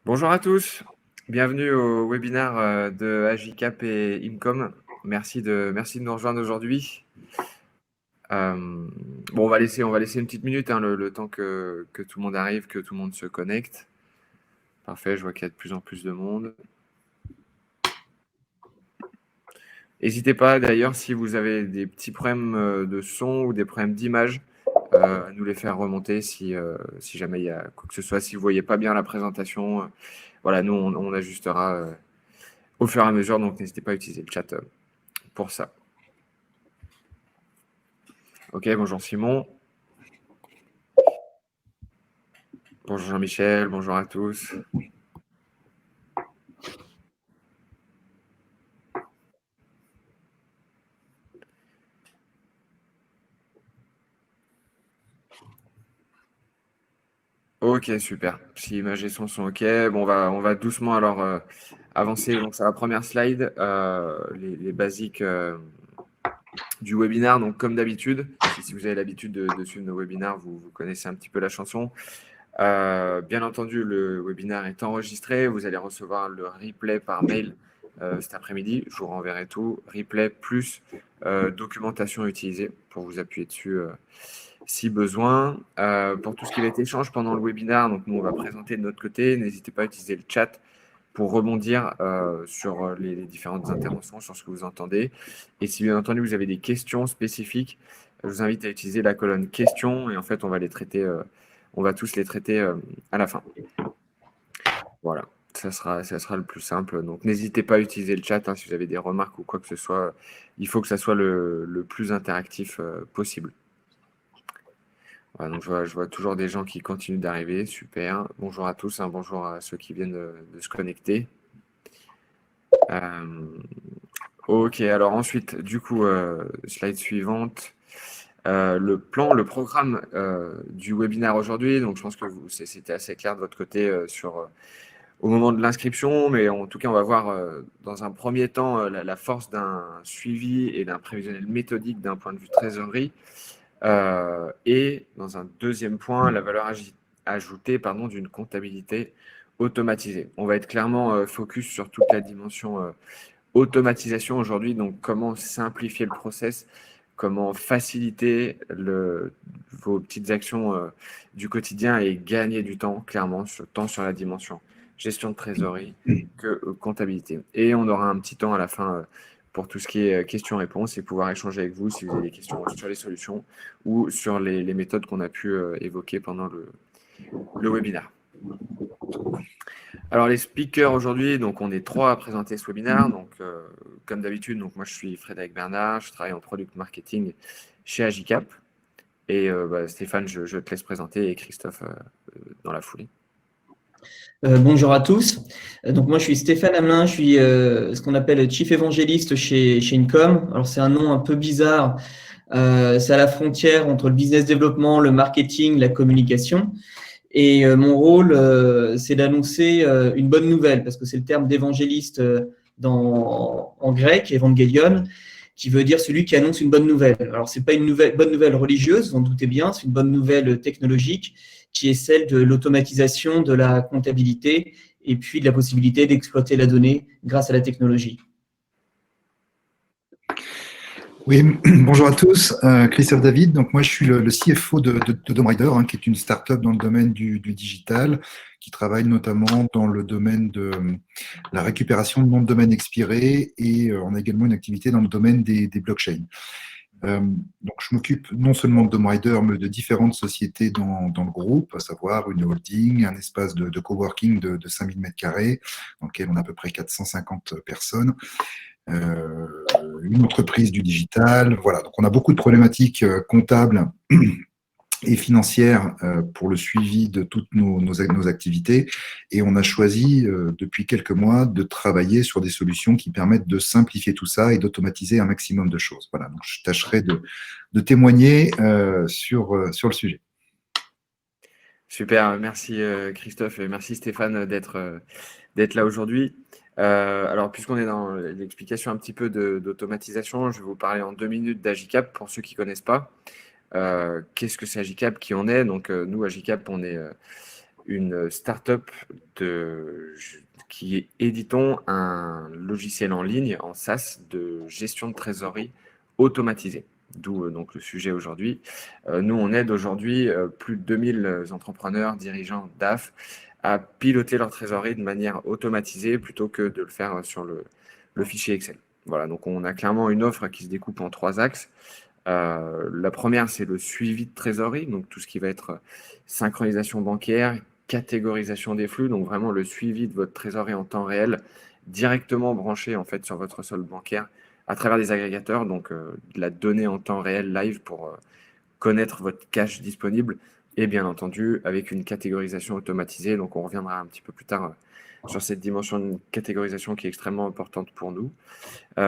Bonjour à tous, bienvenue au webinaire de Agicap et Imcom. Merci de nous rejoindre aujourd'hui. Bon, on va laisser une petite minute, hein, le temps que tout le monde arrive, que tout le monde se connecte. Parfait, je vois qu'il y a de plus en plus de monde. N'hésitez pas d'ailleurs, si vous avez des petits problèmes de son ou des problèmes d'image, à nous les faire remonter si jamais il y a quoi que ce soit. Si vous ne voyez pas bien la présentation, voilà, nous on ajustera au fur et à mesure, donc n'hésitez pas à utiliser le chat pour ça. Ok, bonjour Simon. Bonjour Jean-Michel, bonjour à tous. Ok, super. Si images et son sont ok, bon, on va doucement alors avancer donc, sur la première slide, les basiques du webinaire. Donc, comme d'habitude, si vous avez l'habitude de suivre nos webinaires, vous connaissez un petit peu la chanson. Bien entendu, le webinaire est enregistré. Vous allez recevoir le replay par mail cet après-midi. Je vous renverrai tout. Replay plus documentation utilisée pour vous appuyer dessus si besoin. Pour tout ce qui va être échange pendant le webinaire, donc nous, on va présenter de notre côté. N'hésitez pas à utiliser le chat pour rebondir sur les différentes interventions, sur ce que vous entendez. Et si bien entendu, vous avez des questions spécifiques, je vous invite à utiliser la colonne questions et en fait, on va les traiter, on va tous les traiter à la fin. Voilà, ça sera le plus simple. Donc, n'hésitez pas à utiliser le chat hein, si vous avez des remarques ou quoi que ce soit. Il faut que ça soit le plus interactif possible. Voilà, donc je vois toujours des gens qui continuent d'arriver. Super. Bonjour à tous, hein, bonjour à ceux qui viennent de se connecter. Ok, alors ensuite, du coup, slide suivante. Le plan, le programme du webinaire aujourd'hui, donc je pense que c'était assez clair de votre côté au moment de l'inscription, mais en tout cas, on va voir dans un premier temps la force d'un suivi et d'un prévisionnel méthodique d'un point de vue trésorerie, et dans un deuxième point, la valeur ajoutée d'une comptabilité automatisée. On va être clairement focus sur toute la dimension automatisation aujourd'hui, donc comment simplifier le process, comment faciliter vos petites actions du quotidien et gagner du temps, clairement, tant sur la dimension gestion de trésorerie que comptabilité. Et on aura un petit temps à la fin pour tout ce qui est questions-réponses et pouvoir échanger avec vous si vous avez des questions sur les solutions ou sur les méthodes qu'on a pu évoquer pendant le webinaire. Alors les speakers aujourd'hui, donc on est 3 à présenter ce webinaire. Donc comme d'habitude, donc moi je suis Frédéric Bernard, je travaille en product marketing chez Agicap. Et Stéphane, je te laisse présenter et Christophe dans la foulée. Bonjour à tous. Donc moi je suis Stéphane Hamelin, je suis ce qu'on appelle Chief Évangéliste chez Incom. Alors c'est un nom un peu bizarre. C'est à la frontière entre le business développement, le marketing, la communication. Et mon rôle, c'est d'annoncer une bonne nouvelle, parce que c'est le terme d'évangéliste en grec, évangélion, qui veut dire celui qui annonce une bonne nouvelle. Alors, ce n'est pas une bonne nouvelle religieuse, vous en doutez bien, c'est une bonne nouvelle technologique, qui est celle de l'automatisation de la comptabilité et puis de la possibilité d'exploiter la donnée grâce à la technologie. Oui, bonjour à tous, Christophe David. Donc moi je suis le CFO de DomRider, hein, qui est une start-up dans le domaine du digital, qui travaille notamment dans le domaine de la récupération de noms de domaine expirés, et on a également une activité dans le domaine des blockchains. Donc je m'occupe non seulement de DomRider, mais de différentes sociétés dans le groupe, à savoir une holding, un espace de coworking de 5000 m², dans lequel on a à peu près 450 personnes. Une entreprise du digital. Voilà, donc on a beaucoup de problématiques comptables et financières pour le suivi de toutes nos activités. Et on a choisi depuis quelques mois de travailler sur des solutions qui permettent de simplifier tout ça et d'automatiser un maximum de choses. Voilà, donc je tâcherai de témoigner sur le sujet. Super, merci Christophe et merci Stéphane d'être là aujourd'hui. Alors, puisqu'on est dans l'explication un petit peu d'automatisation, je vais vous parler en 2 minutes d'Agicap pour ceux qui ne connaissent pas. Qu'est-ce que c'est Agicap, qui on est? Donc, nous, Agicap, on est une startup qui éditons un logiciel en ligne, en SaaS, de gestion de trésorerie automatisée. D'où donc le sujet aujourd'hui. Nous, on aide aujourd'hui plus de 2000 entrepreneurs, dirigeants DAF à piloter leur trésorerie de manière automatisée plutôt que de le faire sur le fichier Excel. Voilà, donc on a clairement une offre qui se découpe en 3 axes. La première, c'est le suivi de trésorerie, donc tout ce qui va être synchronisation bancaire, catégorisation des flux, donc vraiment le suivi de votre trésorerie en temps réel, directement branché en fait sur votre solde bancaire à travers des agrégateurs, donc de la donnée en temps réel live pour connaître votre cash disponible et bien entendu avec une catégorisation automatisée. Donc on reviendra un petit peu plus tard sur cette dimension de catégorisation qui est extrêmement importante pour nous.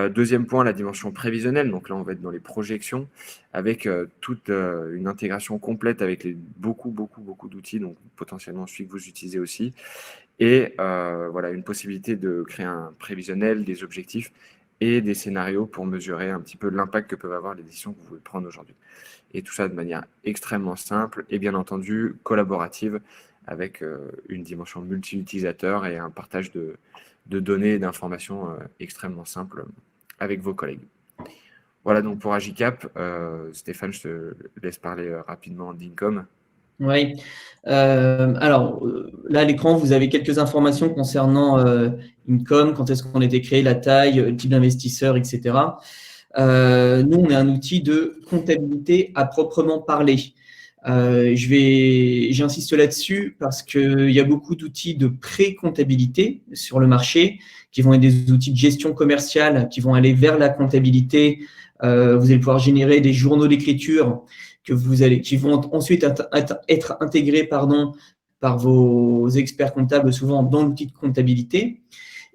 Deuxième point, la dimension prévisionnelle. Donc là, on va être dans les projections avec toute une intégration complète avec beaucoup d'outils, donc potentiellement celui que vous utilisez aussi. Et voilà, une possibilité de créer un prévisionnel, des objectifs et des scénarios pour mesurer un petit peu l'impact que peuvent avoir les décisions que vous voulez prendre aujourd'hui. Et tout ça de manière extrêmement simple et bien entendu collaborative avec une dimension multi-utilisateur et un partage de données et d'informations extrêmement simples avec vos collègues. Voilà donc pour Agicap. Stéphane, je te laisse parler rapidement d'Incom. Oui. Alors, là, à l'écran, vous avez quelques informations concernant Income, quand est-ce qu'on a été créé, la taille, le type d'investisseur, etc. Nous, on est un outil de comptabilité à proprement parler. J'insiste là-dessus parce qu'il y a beaucoup d'outils de pré-comptabilité sur le marché qui vont être des outils de gestion commerciale qui vont aller vers la comptabilité. Vous allez pouvoir générer des journaux d'écriture qui vont ensuite être intégrés par vos experts comptables, souvent dans l'outil de comptabilité.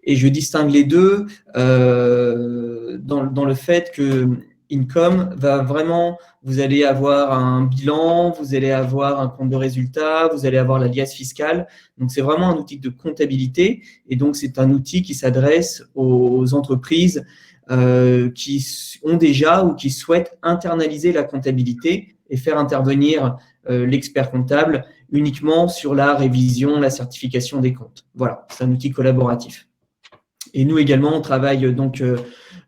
Et je distingue les deux dans le fait que Income va vraiment, vous allez avoir un bilan, vous allez avoir un compte de résultat, vous allez avoir la liasse fiscale. Donc, c'est vraiment un outil de comptabilité. Et donc, c'est un outil qui s'adresse aux entreprises qui ont déjà ou qui souhaitent internaliser la comptabilité et faire intervenir l'expert comptable uniquement sur la révision, la certification des comptes. Voilà, c'est un outil collaboratif. Et nous également, on travaille donc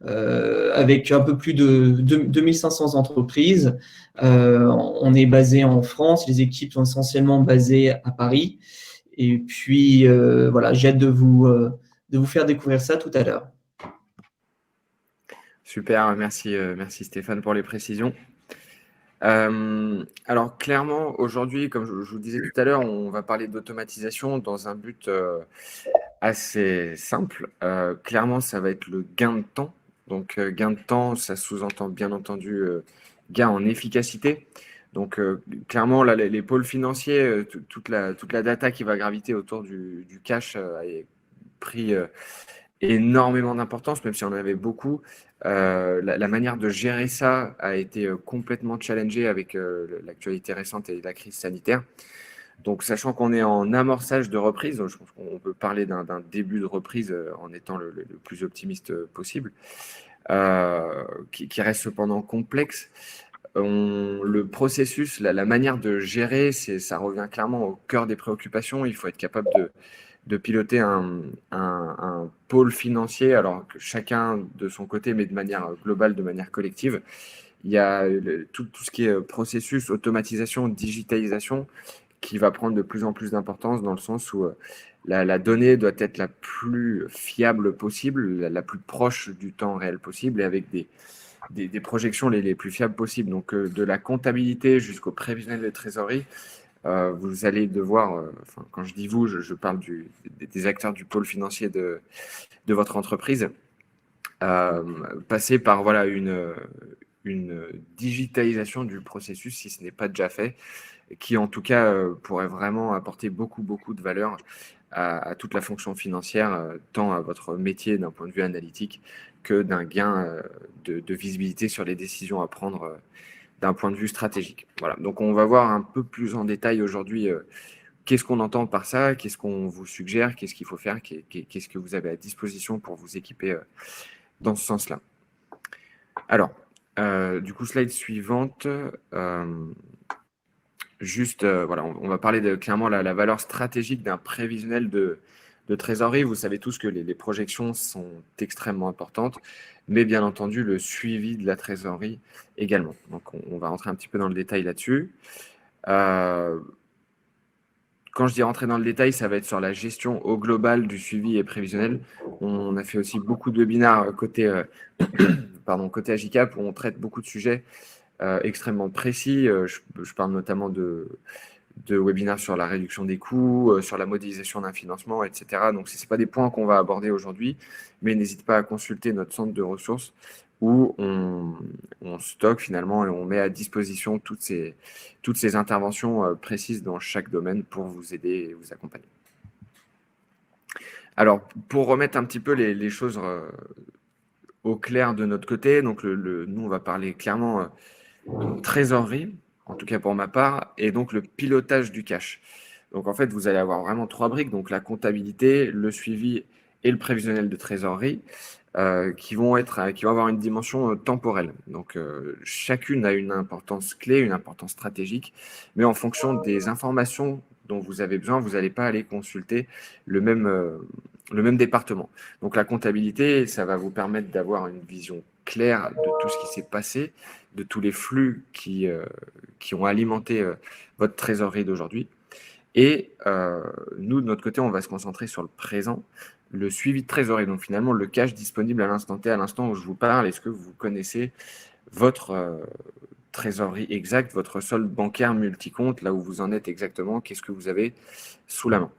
avec un peu plus de 2500 entreprises. On est basé en France, les équipes sont essentiellement basées à Paris. Et puis, voilà, j'ai hâte de vous faire découvrir ça tout à l'heure. Super, merci Stéphane pour les précisions. Alors clairement, aujourd'hui, comme je vous disais tout à l'heure, on va parler d'automatisation dans un but assez simple. Clairement, ça va être le gain de temps. Donc gain de temps, ça sous-entend bien entendu gain en efficacité. Donc clairement, là, les pôles financiers, toute la data qui va graviter autour du cash a pris énormément d'importance, même si on en avait beaucoup. La manière de gérer ça a été complètement challengée avec l'actualité récente et la crise sanitaire. Donc, sachant qu'on est en amorçage de reprise, je pense qu'on peut parler d'un début de reprise en étant le plus optimiste possible, qui reste cependant complexe. Le processus, la manière de gérer, ça revient clairement au cœur des préoccupations. Il faut être capable de piloter un pôle financier, alors que chacun de son côté, mais de manière globale, de manière collective. Il y a tout ce qui est processus, automatisation, digitalisation, qui va prendre de plus en plus d'importance dans le sens où la donnée doit être la plus fiable possible, la plus proche du temps réel possible et avec des projections les plus fiables possibles. Donc, de la comptabilité jusqu'au prévisionnel de trésorerie, vous allez devoir, quand je dis vous, je parle des acteurs du pôle financier de votre entreprise, passer par voilà, une digitalisation du processus si ce n'est pas déjà fait, qui en tout cas pourrait vraiment apporter beaucoup de valeur à toute la fonction financière, tant à votre métier d'un point de vue analytique que d'un gain de visibilité sur les décisions à prendre d'un point de vue stratégique. Voilà. Donc on va voir un peu plus en détail aujourd'hui qu'est-ce qu'on entend par ça, qu'est-ce qu'on vous suggère, qu'est-ce qu'il faut faire, qu'est-ce que vous avez à disposition pour vous équiper dans ce sens-là. Alors, du coup, slide suivante. juste, voilà, on va parler de clairement la valeur stratégique d'un prévisionnel de trésorerie. Vous savez tous que les projections sont extrêmement importantes, mais bien entendu, le suivi de la trésorerie également. Donc, on va rentrer un petit peu dans le détail là-dessus. Quand je dis rentrer dans le détail, ça va être sur la gestion au global du suivi et prévisionnel. On a fait aussi beaucoup de webinaires côté Agicap où on traite beaucoup de sujets extrêmement précis. Je parle notamment de webinaires sur la réduction des coûts, sur la modélisation d'un financement, etc. Donc, ce n'est pas des points qu'on va aborder aujourd'hui, mais n'hésite pas à consulter notre centre de ressources où on stocke finalement et on met à disposition toutes ces interventions précises dans chaque domaine pour vous aider et vous accompagner. Alors, pour remettre un petit peu les choses au clair de notre côté, donc nous, on va parler clairement trésorerie, en tout cas pour ma part, et donc le pilotage du cash. Donc, en fait, vous allez avoir vraiment 3 briques, donc la comptabilité, le suivi et le prévisionnel de trésorerie. Qui vont avoir une dimension temporelle. Donc, chacune a une importance clé, une importance stratégique, mais en fonction des informations dont vous avez besoin, vous n'allez pas aller consulter le même département. Donc, la comptabilité, ça va vous permettre d'avoir une vision claire de tout ce qui s'est passé, de tous les flux qui ont alimenté votre trésorerie d'aujourd'hui. Et nous, de notre côté, on va se concentrer sur le présent, le suivi de trésorerie, donc finalement le cash disponible à l'instant T, à l'instant où je vous parle. Est-ce que vous connaissez votre trésorerie exacte, votre solde bancaire multicompte, là où vous en êtes exactement, qu'est-ce que vous avez sous la main?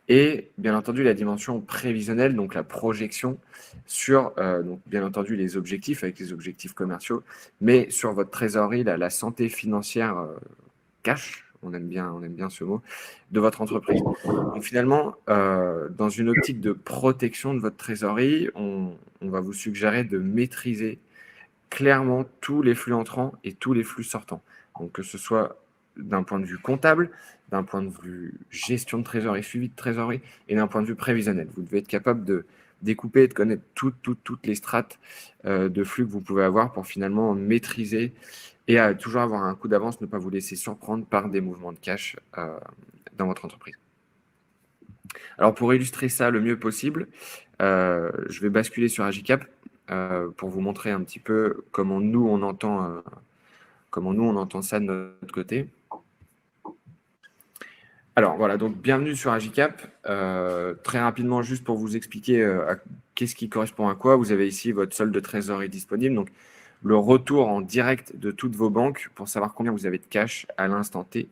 Et bien entendu la dimension prévisionnelle, donc la projection sur donc bien entendu les objectifs avec les objectifs commerciaux, mais sur votre trésorerie, la santé financière cash, on aime bien ce mot, de votre entreprise. Donc finalement, dans une optique de protection de votre trésorerie, on va vous suggérer de maîtriser clairement tous les flux entrants et tous les flux sortants. Donc que ce soit d'un point de vue comptable, d'un point de vue gestion de trésorerie, suivi de trésorerie, et d'un point de vue prévisionnel. Vous devez être capable de découper et de connaître toutes les strates de flux que vous pouvez avoir pour finalement maîtriser et à toujours avoir un coup d'avance, ne pas vous laisser surprendre par des mouvements de cash dans votre entreprise. Alors, pour illustrer ça le mieux possible, je vais basculer sur Agicap pour vous montrer un petit peu comment nous, on entend ça de notre côté. Alors, voilà, donc bienvenue sur Agicap. Très rapidement, juste pour vous expliquer qu'est-ce qui correspond à quoi, vous avez ici votre solde de trésorerie disponible. Donc, le retour en direct de toutes vos banques pour savoir combien vous avez de cash à l'instant T.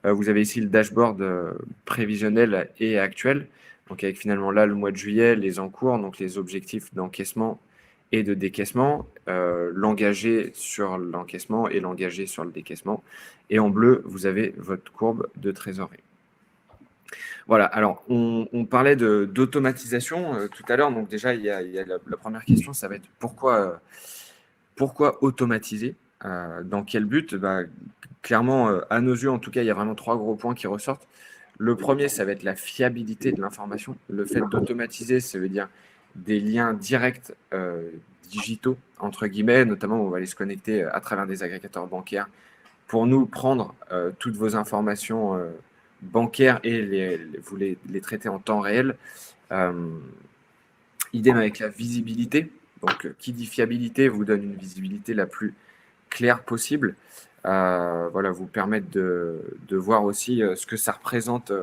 Vous avez ici le dashboard prévisionnel et actuel, donc avec finalement là le mois de juillet, les encours, donc les objectifs d'encaissement et de décaissement, l'engagé sur l'encaissement et l'engagé sur le décaissement. Et en bleu, vous avez votre courbe de trésorerie. Voilà, alors on parlait d'automatisation tout à l'heure, donc déjà il y a la première question, ça va être pourquoi automatiser, dans quel but? Clairement, à nos yeux, en tout cas, il y a vraiment 3 gros points qui ressortent. Le premier, ça va être la fiabilité de l'information. Le fait d'automatiser, ça veut dire des liens directs digitaux, entre guillemets, notamment on va aller se connecter à travers des agrégateurs bancaires pour nous prendre toutes vos informations bancaires et vous les traiter en temps réel. Idem avec la visibilité. Donc, qui dit fiabilité vous donne une visibilité la plus claire possible. Voilà, vous permettre de voir aussi ce que ça représente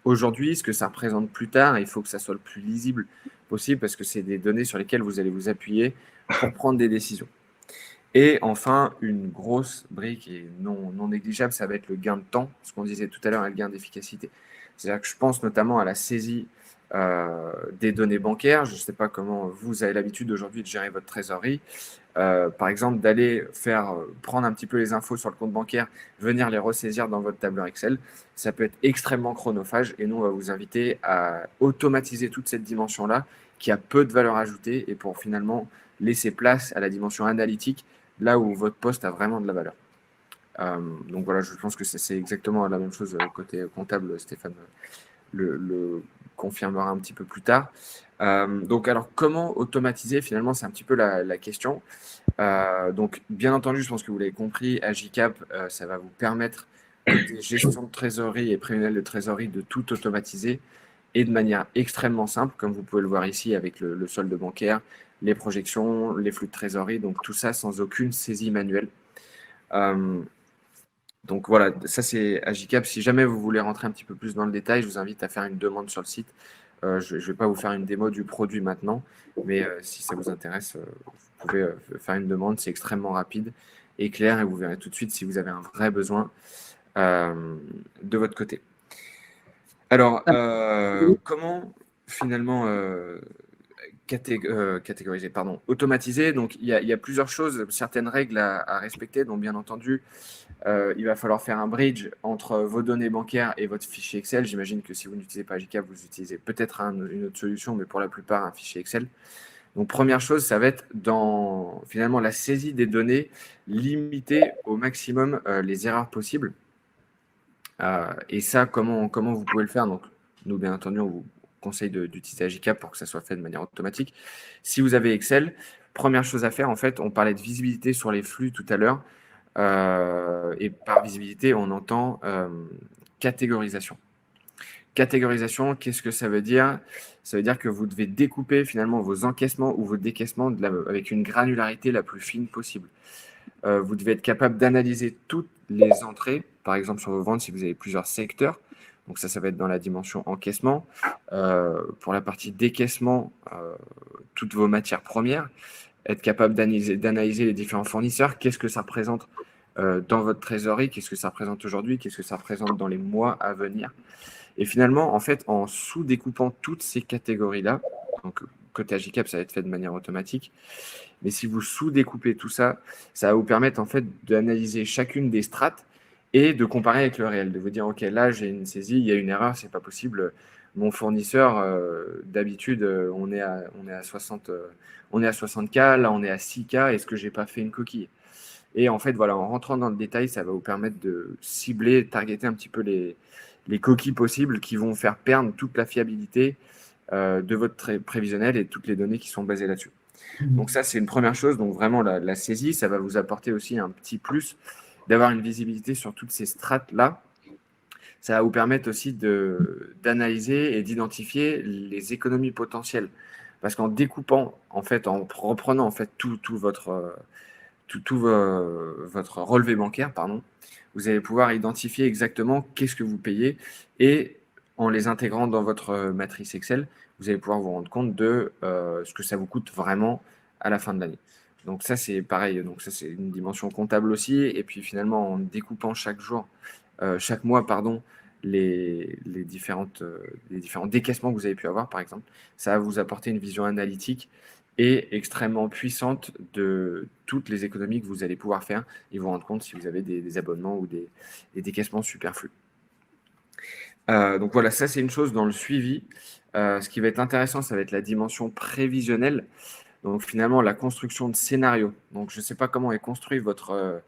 aujourd'hui, ce que ça représente plus tard. Il faut que ça soit le plus lisible possible parce que c'est des données sur lesquelles vous allez vous appuyer pour prendre des décisions. Et enfin, une grosse brique et non négligeable, ça va être le gain de temps, ce qu'on disait tout à l'heure, le gain d'efficacité. C'est-à-dire que je pense notamment à la saisie des données bancaires. Je ne sais pas comment vous avez l'habitude aujourd'hui de gérer votre trésorerie. Par exemple, d'aller prendre un petit peu les infos sur le compte bancaire, venir les ressaisir dans votre tableur Excel. Ça peut être extrêmement chronophage et nous, on va vous inviter à automatiser toute cette dimension-là qui a peu de valeur ajoutée et pour finalement laisser place à la dimension analytique, là où votre poste a vraiment de la valeur. Donc voilà, je pense que c'est exactement la même chose côté comptable, Stéphane le confirmera un petit peu plus tard. Donc, alors, comment automatiser? Finalement, c'est un petit peu la question. Donc, bien entendu, je pense que vous l'avez compris, Agicap, ça va vous permettre côté gestion de trésorerie et prévisionnel de trésorerie, de tout automatiser et de manière extrêmement simple, comme vous pouvez le voir ici avec le solde bancaire, les projections, les flux de trésorerie, donc tout ça sans aucune saisie manuelle. Donc voilà, ça c'est Agicap. Si jamais vous voulez rentrer un petit peu plus dans le détail, je vous invite à faire une demande sur le site. Je ne vais pas vous faire une démo du produit maintenant, mais si ça vous intéresse, vous pouvez faire une demande. C'est extrêmement rapide et clair et vous verrez tout de suite si vous avez un vrai besoin de votre côté. Alors, comment finalement catégoriser, pardon, automatiser? Donc, il y a plusieurs choses, certaines règles à respecter. Donc, bien entendu, il va falloir faire un bridge entre vos données bancaires et votre fichier Excel. J'imagine que si vous n'utilisez pas Agicap, vous utilisez peut-être une autre solution, mais pour la plupart, un fichier Excel. Donc, première chose, ça va être dans finalement la saisie des données, limiter au maximum les erreurs possibles. Et ça, comment vous pouvez le faire? Donc, nous, bien entendu, on vous conseille d'utiliser Agicap pour que ça soit fait de manière automatique. Si vous avez Excel, première chose à faire, en fait, on parlait de visibilité sur les flux tout à l'heure. Et par visibilité, on entend catégorisation. Catégorisation, qu'est-ce que ça veut dire? Ça veut dire que vous devez découper finalement vos encaissements ou vos décaissements avec une granularité la plus fine possible. Vous devez être capable d'analyser toutes les entrées, par exemple sur vos ventes si vous avez plusieurs secteurs. Donc ça va être dans la dimension encaissement. Pour la partie décaissement, toutes vos matières premières. Être capable d'analyser les différents fournisseurs. Qu'est-ce que ça représente dans votre trésorerie? Qu'est-ce que ça représente aujourd'hui? Qu'est-ce que ça représente dans les mois à venir? Et finalement, en fait, en sous-découpant toutes ces catégories-là, donc côté Agicap, ça va être fait de manière automatique. Mais si vous sous-découpez tout ça, ça va vous permettre en fait d'analyser chacune des strates et de comparer avec le réel, de vous dire, OK, là, j'ai une saisie, il y a une erreur, c'est pas possible. Mon fournisseur, d'habitude, on est à 60K, là, on est à 6K, est-ce que j'ai pas fait une coquille? Et en fait, voilà, en rentrant dans le détail, ça va vous permettre de cibler, targeter un petit peu les coquilles possibles qui vont faire perdre toute la fiabilité de votre prévisionnel et toutes les données qui sont basées là-dessus. Donc ça, c'est une première chose. Donc vraiment, la saisie, ça va vous apporter aussi un petit plus d'avoir une visibilité sur toutes ces strates-là. Ça va vous permettre aussi d'analyser et d'identifier les économies potentielles. Parce qu'en découpant, en fait, en reprenant en fait tout votre relevé bancaire, pardon, vous allez pouvoir identifier exactement qu'est-ce que vous payez et en les intégrant dans votre matrice Excel, vous allez pouvoir vous rendre compte de ce que ça vous coûte vraiment à la fin de l'année. Donc ça, c'est pareil. Donc ça, c'est une dimension comptable aussi. Et puis finalement, en découpant chaque mois, pardon, les différents décaissements que vous avez pu avoir, par exemple, ça va vous apporter une vision analytique et extrêmement puissante de toutes les économies que vous allez pouvoir faire et vous rendre compte si vous avez des abonnements ou des décaissements superflus. Donc voilà, ça c'est une chose dans le suivi. Ce qui va être intéressant, ça va être la dimension prévisionnelle. Donc finalement, la construction de scénarios. Donc je ne sais pas comment est construit votre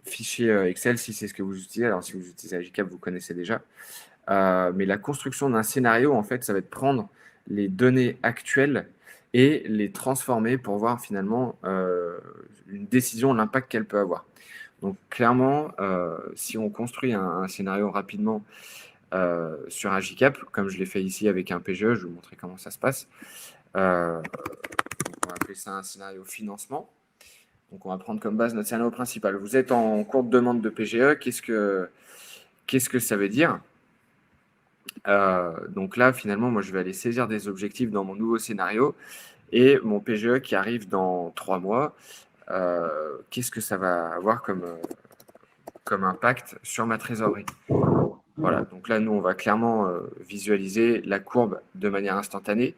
fichier Excel, si c'est ce que vous utilisez. Alors si vous utilisez Agicap, vous connaissez déjà. Mais la construction d'un scénario, en fait, ça va être prendre les données actuelles et les transformer pour voir finalement une décision, l'impact qu'elle peut avoir. Donc clairement, si on construit un scénario rapidement sur Agicap, comme je l'ai fait ici avec un PGE, je vais vous montrer comment ça se passe. Donc on va appeler ça un scénario financement. Donc on va prendre comme base notre scénario principal. Vous êtes en cours de demande de PGE, qu'est-ce que ça veut dire? Donc là, finalement, moi, je vais aller saisir des objectifs dans mon nouveau scénario et mon PGE qui arrive dans 3 mois, qu'est-ce que ça va avoir comme impact sur ma trésorerie? Voilà, donc là, nous, on va clairement visualiser la courbe de manière instantanée.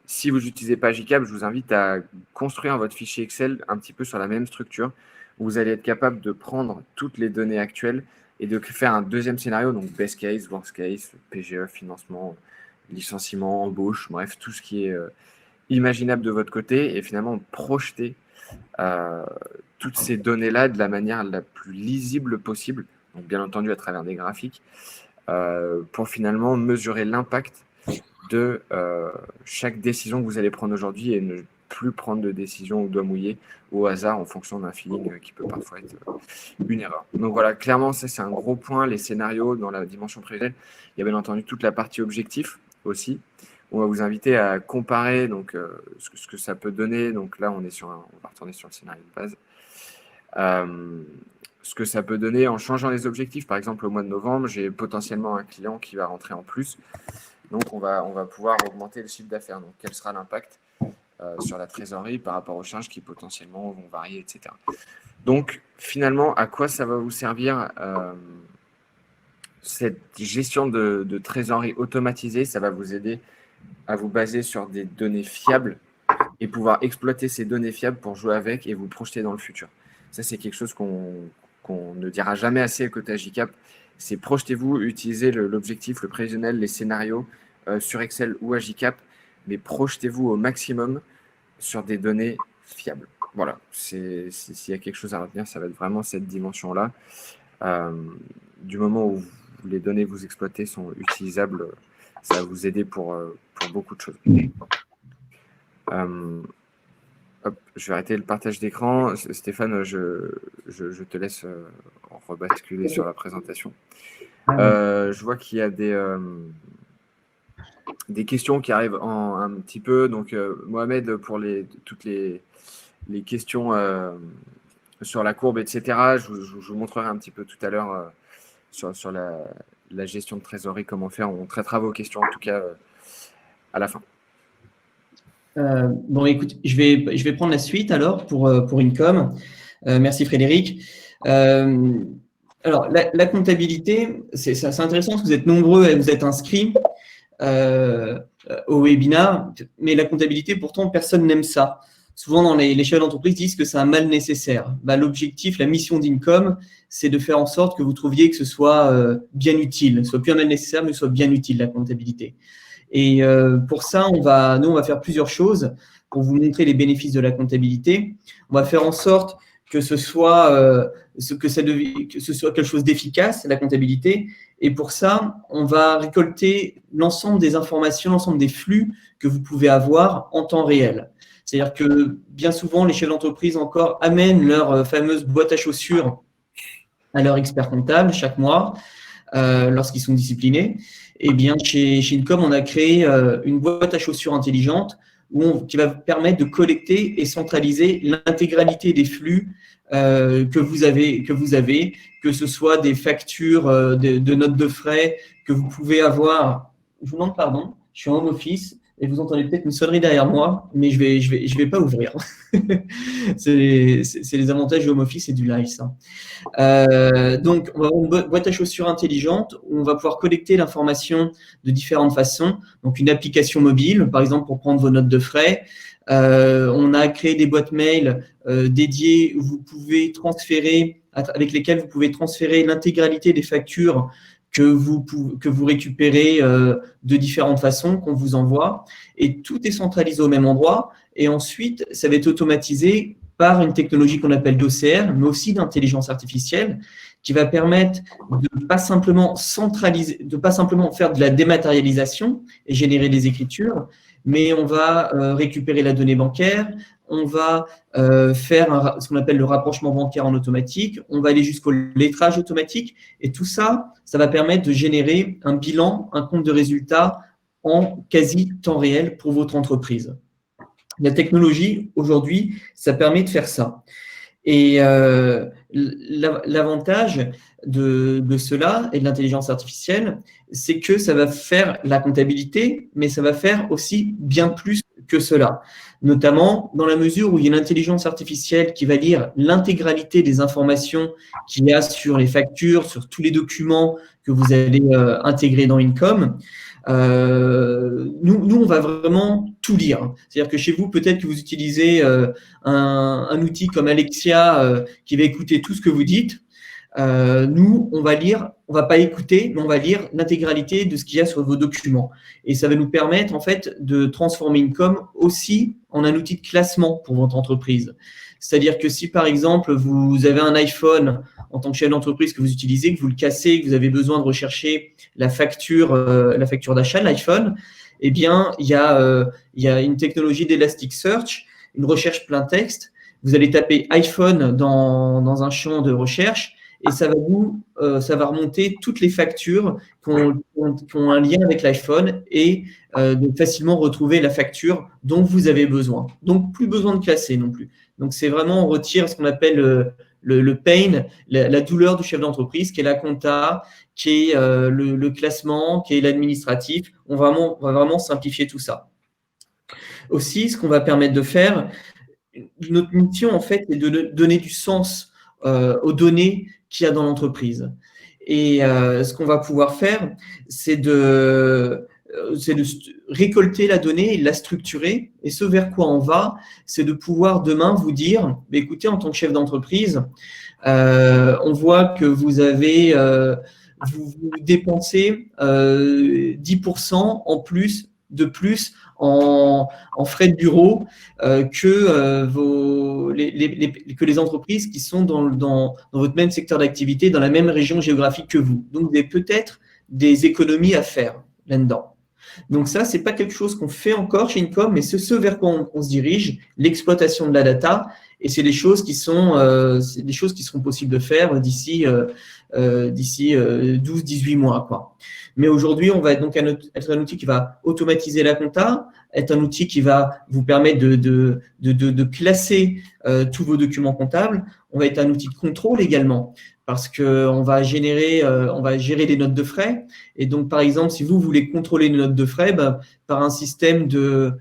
Si vous n'utilisez pas Agicap, je vous invite à construire votre fichier Excel un petit peu sur la même structure, où vous allez être capable de prendre toutes les données actuelles et de faire un deuxième scénario, donc best case, worst case, PGE, financement, licenciement, embauche, bref, tout ce qui est imaginable de votre côté, et finalement projeter toutes ces données-là de la manière la plus lisible possible, donc bien entendu à travers des graphiques, pour finalement mesurer l'impact de chaque décision que vous allez prendre aujourd'hui et ne plus prendre de décision au doigt mouillé, au hasard, en fonction d'un feeling qui peut parfois être une erreur. Donc voilà, clairement, ça c'est un gros point, les scénarios dans la dimension prévisionnelle. Il y a bien entendu toute la partie objectif aussi. On va vous inviter à comparer donc, ce que ça peut donner. Donc là, on va retourner sur le scénario de base. Ce que ça peut donner en changeant les objectifs. Par exemple, au mois de novembre, j'ai potentiellement un client qui va rentrer en plus. Donc, on va pouvoir augmenter le chiffre d'affaires. Donc, quel sera l'impact sur la trésorerie par rapport aux charges qui potentiellement vont varier, etc. Donc, finalement, à quoi ça va vous servir cette gestion de trésorerie automatisée? Ça va vous aider à vous baser sur des données fiables et pouvoir exploiter ces données fiables pour jouer avec et vous projeter dans le futur. Ça, c'est quelque chose qu'on ne dira jamais assez côté Agicap. C'est projetez-vous, utilisez l'objectif, le prévisionnel, les scénarios sur Excel ou Agicap, mais projetez-vous au maximum sur des données fiables. Voilà, s'il y a quelque chose à retenir, ça va être vraiment cette dimension-là. Du moment où les données que vous exploitez sont utilisables, ça va vous aider pour beaucoup de choses. Hop, je vais arrêter le partage d'écran. Stéphane, je te laisse rebasculer sur la présentation. Je vois qu'il y a des questions qui arrivent un petit peu. Donc, Mohamed, pour toutes les questions sur la courbe, etc., je vous montrerai un petit peu tout à l'heure sur la gestion de trésorerie, comment faire. On traitera vos questions, en tout cas, à la fin. Bon, écoute, je vais prendre la suite alors pour Income. Merci Frédéric. Alors, la comptabilité, c'est intéressant parce que vous êtes nombreux et vous êtes inscrits au webinaire, mais la comptabilité, pourtant, personne n'aime ça. Souvent, dans les chefs d'entreprise disent que c'est un mal nécessaire. L'objectif, la mission d'Income, c'est de faire en sorte que vous trouviez que ce soit bien utile, soit plus un mal nécessaire, mais soit bien utile, la comptabilité. Et pour ça, on va faire plusieurs choses pour vous montrer les bénéfices de la comptabilité. On va faire en sorte que ce soit quelque chose d'efficace, la comptabilité. Et pour ça, on va récolter l'ensemble des informations, l'ensemble des flux que vous pouvez avoir en temps réel. C'est-à-dire que bien souvent, les chefs d'entreprise encore amènent leur fameuse boîte à chaussures à leur expert comptable chaque mois lorsqu'ils sont disciplinés. Eh bien, chez Income, on a créé une boîte à chaussures intelligente qui va permettre de collecter et centraliser l'intégralité des flux que vous avez, que ce soit des factures de notes de frais que vous pouvez avoir. Je vous demande pardon, je suis en home office et vous entendez peut-être une sonnerie derrière moi, mais je vais pas ouvrir. C'est les avantages du home office et du live, ça. Donc, on va avoir une boîte à chaussures intelligente où on va pouvoir collecter l'information de différentes façons. Donc, une application mobile, par exemple, pour prendre vos notes de frais. On a créé des boîtes mail dédiées où vous pouvez avec lesquelles vous pouvez transférer l'intégralité des factures que vous récupérez de différentes façons, qu'on vous envoie. Et tout est centralisé au même endroit. Et ensuite, ça va être automatisé par une technologie qu'on appelle d'OCR, mais aussi d'intelligence artificielle, qui va permettre de ne pas simplement faire de la dématérialisation et générer des écritures, mais on va récupérer la donnée bancaire, on va faire ce qu'on appelle le rapprochement bancaire en automatique, on va aller jusqu'au lettrage automatique, et tout ça, ça va permettre de générer un bilan, un compte de résultats en quasi temps réel pour votre entreprise. La technologie, aujourd'hui, ça permet de faire ça. Et l'avantage de cela et de l'intelligence artificielle, c'est que ça va faire la comptabilité, mais ça va faire aussi bien plus que cela. Notamment dans la mesure où il y a une intelligence artificielle qui va lire l'intégralité des informations qu'il y a sur les factures, sur tous les documents que vous allez intégrer dans Income. Nous, on va vraiment tout lire. C'est-à-dire que chez vous, peut-être que vous utilisez un outil comme Alexia qui va écouter tout ce que vous dites. Nous, on va lire, on va pas écouter, mais on va lire l'intégralité de ce qu'il y a sur vos documents. Et ça va nous permettre, en fait, de transformer Income aussi en un outil de classement pour votre entreprise. C'est-à-dire que si, par exemple, vous avez un iPhone en tant que chef d'entreprise que vous utilisez, que vous le cassez, que vous avez besoin de rechercher la facture d'achat de l'iPhone, eh bien, il y a une technologie d'Elasticsearch une recherche plein texte, vous allez taper iPhone dans un champ de recherche et ça va remonter toutes les factures qui ont un lien avec l'iPhone et de facilement retrouver la facture dont vous avez besoin. Donc, plus besoin de classer non plus. Donc, c'est vraiment, on retire ce qu'on appelle le pain, la douleur du chef d'entreprise, qui est la compta, qui est le classement, qui est l'administratif. On va vraiment simplifier tout ça. Aussi, ce qu'on va permettre de faire, notre mission, en fait, est de donner du sens aux données qu'il y a dans l'entreprise. Et ce qu'on va pouvoir faire, c'est de récolter la donnée et la structurer. Et ce vers quoi on va, c'est de pouvoir demain vous dire, écoutez, en tant que chef d'entreprise, on voit que vous dépensez 10% de plus en frais de bureau que les entreprises qui sont dans votre même secteur d'activité, dans la même région géographique que vous. Donc, vous avez peut-être des économies à faire là-dedans. Donc ça, ce n'est pas quelque chose qu'on fait encore chez Income, mais c'est ce vers quoi on se dirige, l'exploitation de la data, et c'est des choses qui seront possibles de faire d'ici 12-18 mois, quoi. Mais aujourd'hui, on va donc être un outil qui va automatiser la compta, être un outil qui va vous permettre de classer tous vos documents comptables. On va être un outil de contrôle également, parce qu'on va gérer des notes de frais. Et donc, par exemple, si vous voulez contrôler une note de frais, par un système de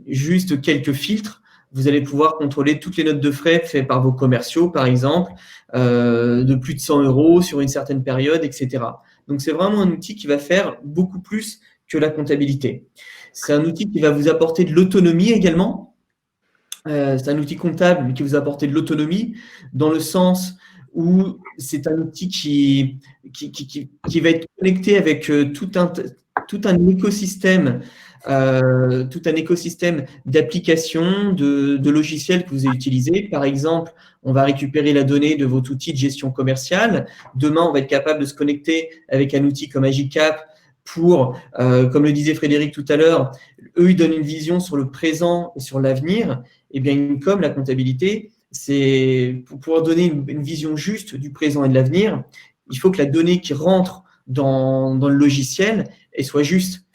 juste quelques filtres, vous allez pouvoir contrôler toutes les notes de frais faites par vos commerciaux, par exemple, de plus de 100 € sur une certaine période, etc. Donc, c'est vraiment un outil qui va faire beaucoup plus que la comptabilité. C'est un outil qui va vous apporter de l'autonomie également. C'est un outil comptable, mais qui vous apporte de l'autonomie dans le sens où c'est un outil qui va être connecté avec tout un écosystème d'applications, de logiciels que vous avez utilisés. Par exemple, on va récupérer la donnée de votre outil de gestion commerciale. Demain, on va être capable de se connecter avec un outil comme Agicap pour, comme le disait Frédéric tout à l'heure, eux, ils donnent une vision sur le présent et sur l'avenir. Eh bien, Income, la comptabilité, c'est pour pouvoir donner une vision juste du présent et de l'avenir, il faut que la donnée qui rentre dans le logiciel elle soit juste.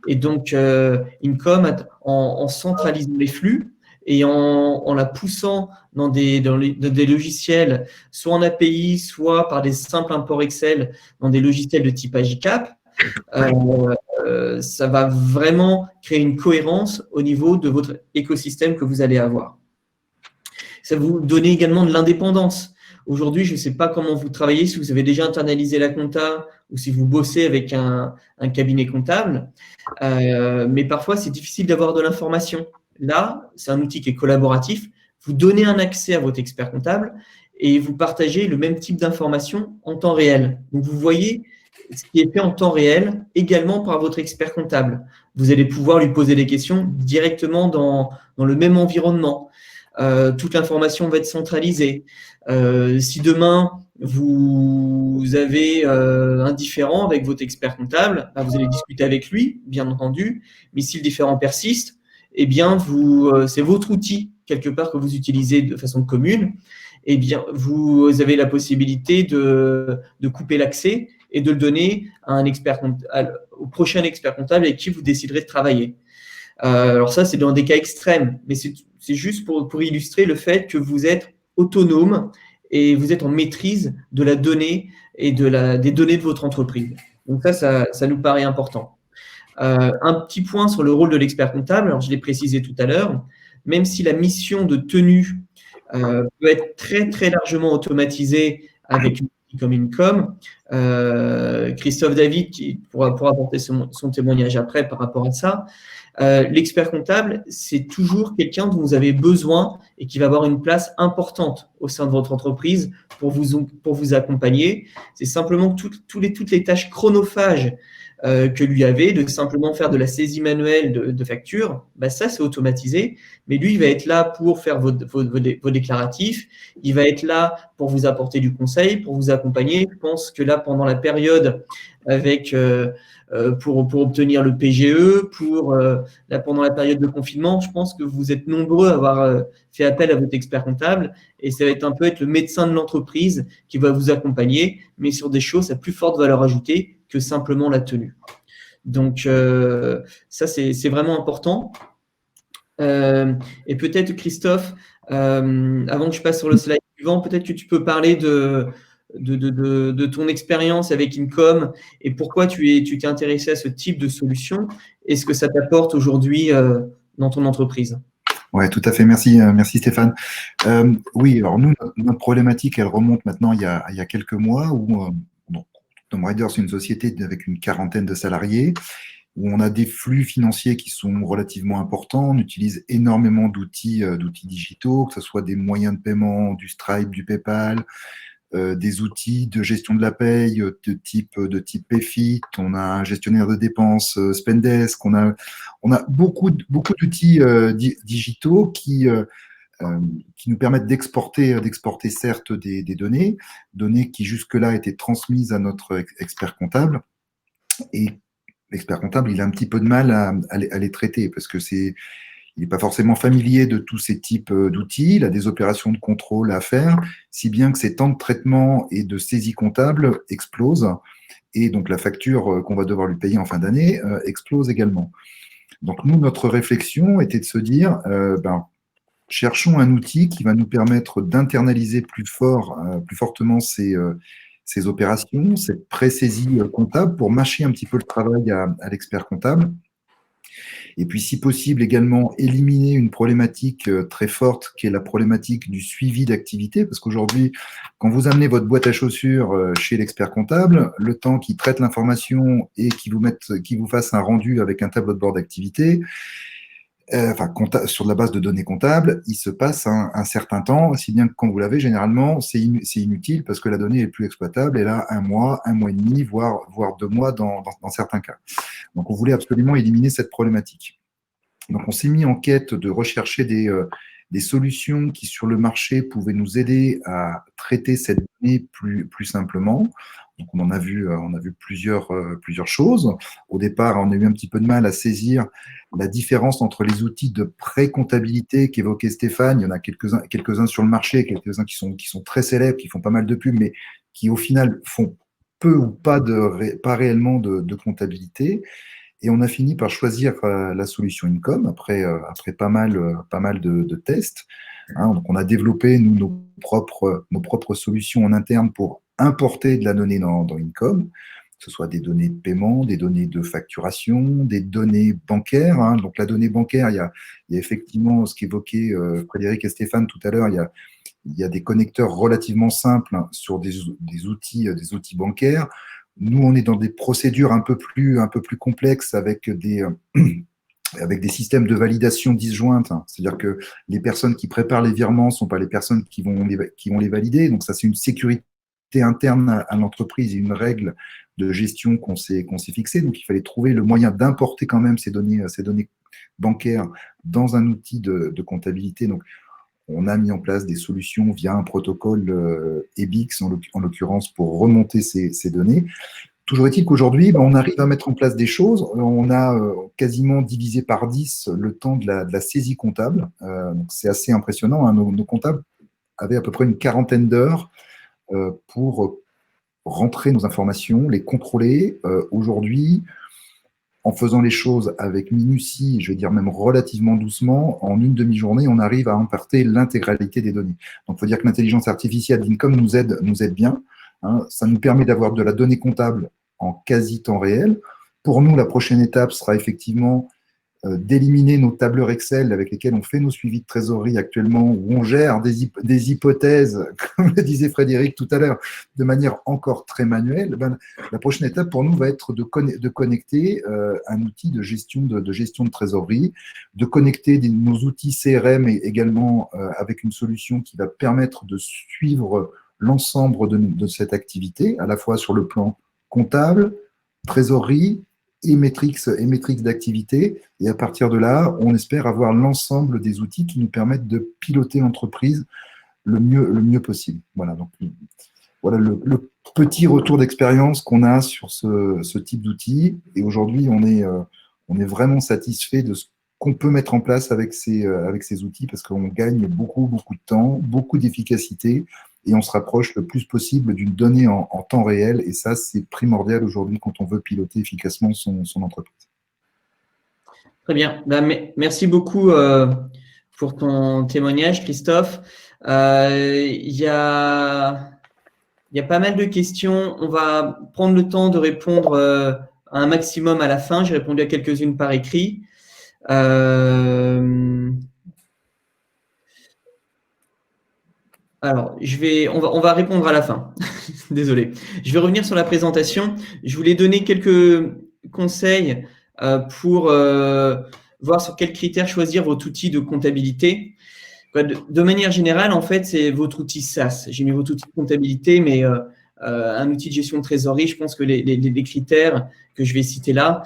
Et donc, Income, en centralisant les flux et en la poussant dans des logiciels, soit en API, soit par des simples imports Excel dans des logiciels de type Agicap, ça va vraiment créer une cohérence au niveau de votre écosystème que vous allez avoir. Ça va vous donner également de l'indépendance. Aujourd'hui, je ne sais pas comment vous travaillez, si vous avez déjà internalisé la compta ou si vous bossez avec un cabinet comptable, mais parfois, c'est difficile d'avoir de l'information. Là, c'est un outil qui est collaboratif. Vous donnez un accès à votre expert comptable et vous partagez le même type d'informations en temps réel. Donc, vous voyez ce qui est fait en temps réel également par votre expert comptable. Vous allez pouvoir lui poser des questions directement dans le même environnement. Toute l'information va être centralisée. Si demain, vous avez un différend avec votre expert comptable, vous allez discuter avec lui, bien entendu, mais si le différend persiste, eh bien, c'est votre outil, quelque part, que vous utilisez de façon commune, eh bien, vous avez la possibilité de couper l'accès et de le donner à au prochain expert comptable avec qui vous déciderez de travailler. Alors ça, c'est dans des cas extrêmes, mais c'est juste pour illustrer le fait que vous êtes autonome et vous êtes en maîtrise de la donnée et des données de votre entreprise. Donc ça nous paraît important. Un petit point sur le rôle de l'expert comptable, alors je l'ai précisé tout à l'heure, même si la mission de tenue peut être très, très largement automatisée avec une outil comme Income, Christophe David qui pourra apporter son témoignage après par rapport à ça. L'expert comptable, c'est toujours quelqu'un dont vous avez besoin et qui va avoir une place importante au sein de votre entreprise pour vous accompagner. C'est simplement que toutes les tâches chronophages que lui avait, de simplement faire de la saisie manuelle de factures, ça c'est automatisé, mais lui il va être là pour faire vos déclaratifs, il va être là pour vous apporter du conseil, pour vous accompagner. Je pense que là pendant la période avec pour obtenir le PGE, là, pendant la période de confinement, je pense que vous êtes nombreux à avoir fait appel à votre expert comptable et ça va être un peu le médecin de l'entreprise qui va vous accompagner, mais sur des choses à plus forte valeur ajoutée que simplement la tenue. Donc, ça, c'est vraiment important. Et peut-être, Christophe, avant que je passe sur le slide suivant, peut-être que tu peux parler de ton expérience avec Income et pourquoi tu t'es intéressé à ce type de solution et ce que ça t'apporte aujourd'hui dans ton entreprise. Oui, tout à fait. Merci Stéphane. Oui, alors nous, notre problématique, elle remonte maintenant il y a quelques mois où Domrider, c'est une société avec une quarantaine de salariés où on a des flux financiers qui sont relativement importants. On utilise énormément d'outils digitaux, que ce soit des moyens de paiement, du Stripe, du PayPal, des outils de gestion de la paye de type Payfit. On a un gestionnaire de dépenses, Spendesk. On a beaucoup d'outils digitaux qui nous permettent d'exporter certes des données qui jusque-là étaient transmises à notre expert comptable. Et l'expert comptable, il a un petit peu de mal à les traiter parce que il n'est pas forcément familier de tous ces types d'outils, il a des opérations de contrôle à faire, si bien que ses temps de traitement et de saisie comptable explosent, et donc la facture qu'on va devoir lui payer en fin d'année explose également. Donc nous, notre réflexion était de se dire, cherchons un outil qui va nous permettre d'internaliser plus fortement ces opérations, cette pré-saisie comptable pour mâcher un petit peu le travail à l'expert comptable. Et puis, si possible, également éliminer une problématique très forte qui est la problématique du suivi d'activité. Parce qu'aujourd'hui, quand vous amenez votre boîte à chaussures chez l'expert comptable, le temps qu'il traite l'information et qu'il vous fasse un rendu avec un tableau de bord d'activité, sur la base de données comptables, il se passe un certain temps, si bien que quand vous l'avez, généralement, c'est inutile parce que la donnée est plus exploitable, et là, un mois et demi, voire 2 mois dans certains cas. Donc, on voulait absolument éliminer cette problématique. Donc, on s'est mis en quête de rechercher des solutions qui, sur le marché, pouvaient nous aider à traiter cette donnée plus simplement. Donc, on a vu plusieurs choses. Au départ, on a eu un petit peu de mal à saisir la différence entre les outils de pré-comptabilité qu'évoquait Stéphane. Il y en a quelques-uns sur le marché, quelques-uns qui sont très célèbres, qui font pas mal de pubs, mais qui, au final, font peu ou pas réellement de comptabilité. Et on a fini par choisir la solution Income après pas mal de tests. Donc, on a développé nos propres solutions en interne pour importer de la donnée dans Income, que ce soit des données de paiement, des données de facturation, des données bancaires. Donc, la donnée bancaire, il y a effectivement ce qu'évoquaient Frédéric et Stéphane tout à l'heure, il y a des connecteurs relativement simples sur des outils bancaires. Nous, on est dans des procédures un peu plus complexes avec des systèmes de validation disjointes. C'est-à-dire que les personnes qui préparent les virements ne sont pas les personnes qui vont les valider. Donc, ça, c'est une sécurité interne à l'entreprise et une règle de gestion qu'on s'est fixée. Donc, il fallait trouver le moyen d'importer quand même ces données bancaires dans un outil de comptabilité. Donc, on a mis en place des solutions via un protocole EBIX, en l'occurrence, pour remonter ces données. Toujours est-il qu'aujourd'hui, on arrive à mettre en place des choses. On a quasiment divisé par 10 le temps de la saisie comptable. Donc c'est assez impressionnant. Nos comptables avaient à peu près une quarantaine d'heures pour rentrer nos informations, les contrôler. Aujourd'hui, en faisant les choses avec minutie, je vais dire même relativement doucement, en une demi-journée, on arrive à importer l'intégralité des données. Donc, il faut dire que l'intelligence artificielle d'Income nous aide bien. Ça nous permet d'avoir de la donnée comptable en quasi temps réel. Pour nous, la prochaine étape sera effectivement d'éliminer nos tableurs Excel avec lesquels on fait nos suivis de trésorerie actuellement, où on gère des hypothèses, comme le disait Frédéric tout à l'heure, de manière encore très manuelle, la prochaine étape pour nous va être de connecter un outil de gestion de trésorerie, de connecter nos outils CRM et également avec une solution qui va permettre de suivre l'ensemble de cette activité, à la fois sur le plan comptable, trésorerie, et métriques d'activité. Et à partir de là, on espère avoir l'ensemble des outils qui nous permettent de piloter l'entreprise le mieux possible. Voilà, donc voilà le petit retour d'expérience qu'on a sur ce type d'outils. Et aujourd'hui, on est vraiment satisfait de ce qu'on peut mettre en place avec ces outils parce qu'on gagne beaucoup de temps, beaucoup d'efficacité et on se rapproche le plus possible d'une donnée en temps réel. Et ça, c'est primordial aujourd'hui quand on veut piloter efficacement son entreprise. Très bien. Merci beaucoup pour ton témoignage, Christophe. Il y a pas mal de questions. On va prendre le temps de répondre à un maximum à la fin. J'ai répondu à quelques-unes par écrit. Alors, on va répondre à la fin. Désolé. Je vais revenir sur la présentation. Je voulais donner quelques conseils pour voir sur quels critères choisir votre outil de comptabilité. De manière générale, en fait, c'est votre outil SaaS. J'ai mis votre outil de comptabilité, mais un outil de gestion de trésorerie, je pense que les critères que je vais citer là,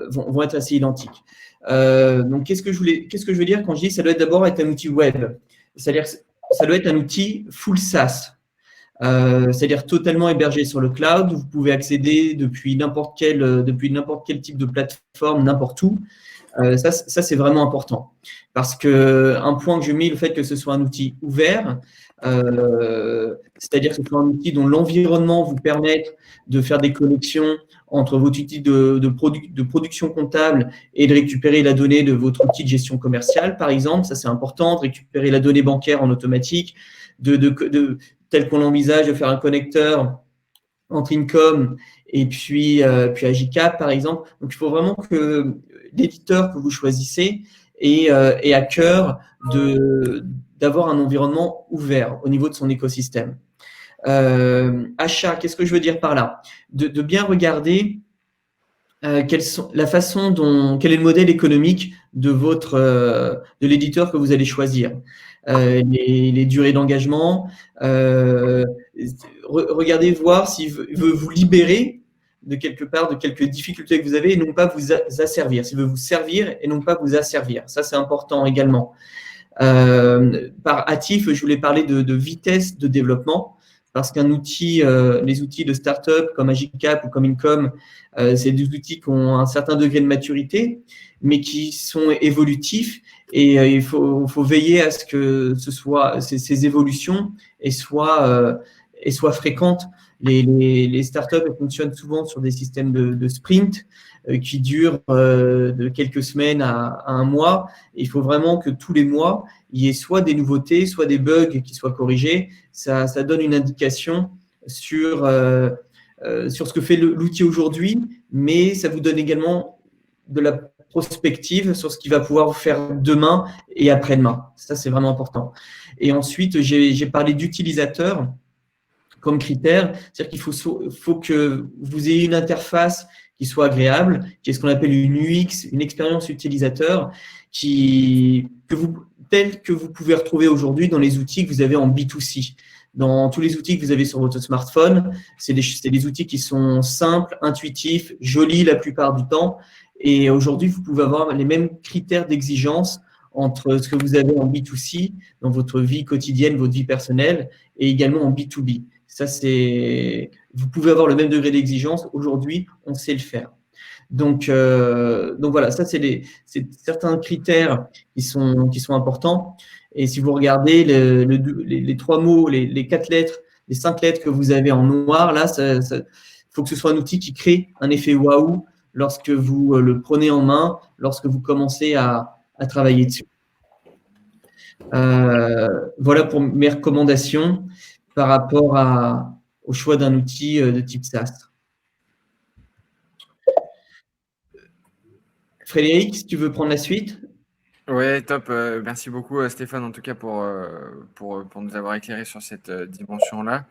vont être assez identiques. Donc, qu'est-ce que je veux dire quand je dis ça doit d'abord être un outil web? C'est-à-dire ça doit être un outil full SaaS, c'est-à-dire totalement hébergé sur le cloud. Vous pouvez accéder depuis n'importe quel type de plateforme, n'importe où. Ça c'est vraiment important. Parce qu'un point que je mets, le fait que ce soit un outil ouvert, c'est-à-dire que ce soit un outil dont l'environnement vous permette de faire des connexions entre votre outil de production comptable et de récupérer la donnée de votre outil de gestion commerciale, par exemple. Ça, c'est important, de récupérer la donnée bancaire en automatique, tel qu'on l'envisage, de faire un connecteur entre Income et puis Agicap, par exemple. Donc, il faut vraiment que l'éditeur que vous choisissez ait à cœur d'avoir un environnement ouvert au niveau de son écosystème. Achat, qu'est-ce que je veux dire par là? De bien regarder quel est le modèle économique de l'éditeur que vous allez choisir. Les durées d'engagement, regardez voir s'il veut vous libérer de quelque part, de quelques difficultés que vous avez et non pas vous asservir. S'il veut vous servir et non pas vous asservir. Ça, c'est important également. Par hâtif, je voulais parler de vitesse de développement parce qu'un outil, les outils de start-up comme Agicap ou comme Income, c'est des outils qui ont un certain degré de maturité, mais qui sont évolutifs et il faut veiller à ce que ces évolutions soient fréquentes. Les startups fonctionnent souvent sur des systèmes de sprint qui durent de quelques semaines à un mois. Il faut vraiment que tous les mois, il y ait soit des nouveautés, soit des bugs qui soient corrigés. Ça donne une indication sur ce que fait l'outil aujourd'hui, mais ça vous donne également de la prospective sur ce qu'il va pouvoir faire demain et après-demain. Ça, c'est vraiment important. Et ensuite, j'ai parlé d'utilisateurs comme critère, c'est-à-dire qu'il faut que vous ayez une interface qui soit agréable, qui est ce qu'on appelle une UX, une expérience utilisateur, telle que vous pouvez retrouver aujourd'hui dans les outils que vous avez en B2C. Dans tous les outils que vous avez sur votre smartphone, c'est des outils qui sont simples, intuitifs, jolis la plupart du temps. Et aujourd'hui, vous pouvez avoir les mêmes critères d'exigence entre ce que vous avez en B2C, dans votre vie quotidienne, votre vie personnelle, et également en B2B. Ça, vous pouvez avoir le même degré d'exigence. Aujourd'hui, on sait le faire. Donc voilà, ça, c'est certains critères qui sont importants. Et si vous regardez les trois mots, les 4 lettres, les 5 lettres que vous avez en noir, là, il faut que ce soit un outil qui crée un effet waouh lorsque vous le prenez en main, lorsque vous commencez à travailler dessus. Voilà pour mes recommandations par rapport au choix d'un outil de type SaaS. Frédéric, si tu veux prendre la suite. Ouais, top. Merci beaucoup, Stéphane, en tout cas, pour nous avoir éclairé sur cette dimension-là.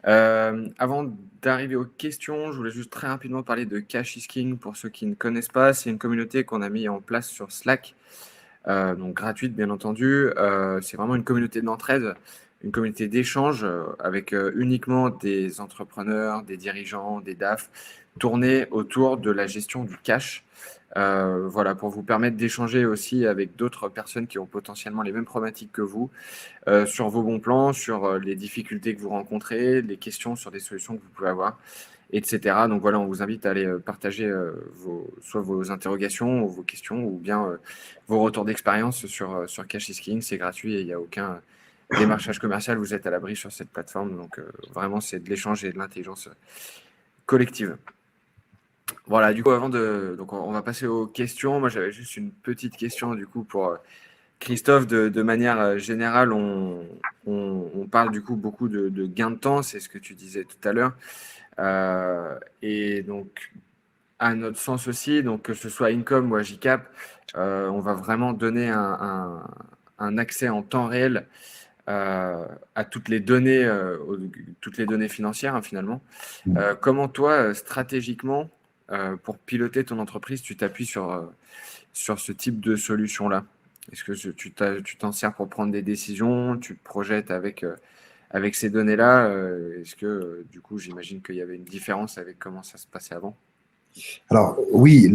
Avant d'arriver aux questions, je voulais juste très rapidement parler de Cash is King pour ceux qui ne connaissent pas. C'est une communauté qu'on a mis en place sur Slack, donc gratuite, bien entendu. C'est vraiment une communauté d'entraide, une communauté d'échange avec uniquement des entrepreneurs, des dirigeants, des DAF, tournés autour de la gestion du cash. Voilà, pour vous permettre d'échanger aussi avec d'autres personnes qui ont potentiellement les mêmes problématiques que vous, sur vos bons plans, sur les difficultés que vous rencontrez, les questions sur des solutions que vous pouvez avoir, etc. Donc voilà, on vous invite à aller partager soit vos interrogations ou vos questions ou bien vos retours d'expérience sur Cash is King. C'est gratuit et il n'y a aucun démarchage commercial. Vous êtes à l'abri sur cette plateforme. Donc vraiment, c'est de l'échange et de l'intelligence collective. Voilà, du coup, donc on va passer aux questions. Moi, j'avais juste une petite question, du coup, pour Christophe. De manière générale, on parle, du coup, beaucoup de gains de temps, c'est ce que tu disais tout à l'heure. Et donc, à notre sens aussi, donc que ce soit Income ou Agicap, on va vraiment donner un accès en temps réel à toutes les données financières, hein, finalement. Comment toi, stratégiquement, pour piloter ton entreprise, tu t'appuies sur ce type de solution-là? Est-ce que tu t'en sers pour prendre des décisions? Tu te projettes avec ces données-là? Est-ce que, du coup, j'imagine qu'il y avait une différence avec comment ça se passait avant? Alors oui,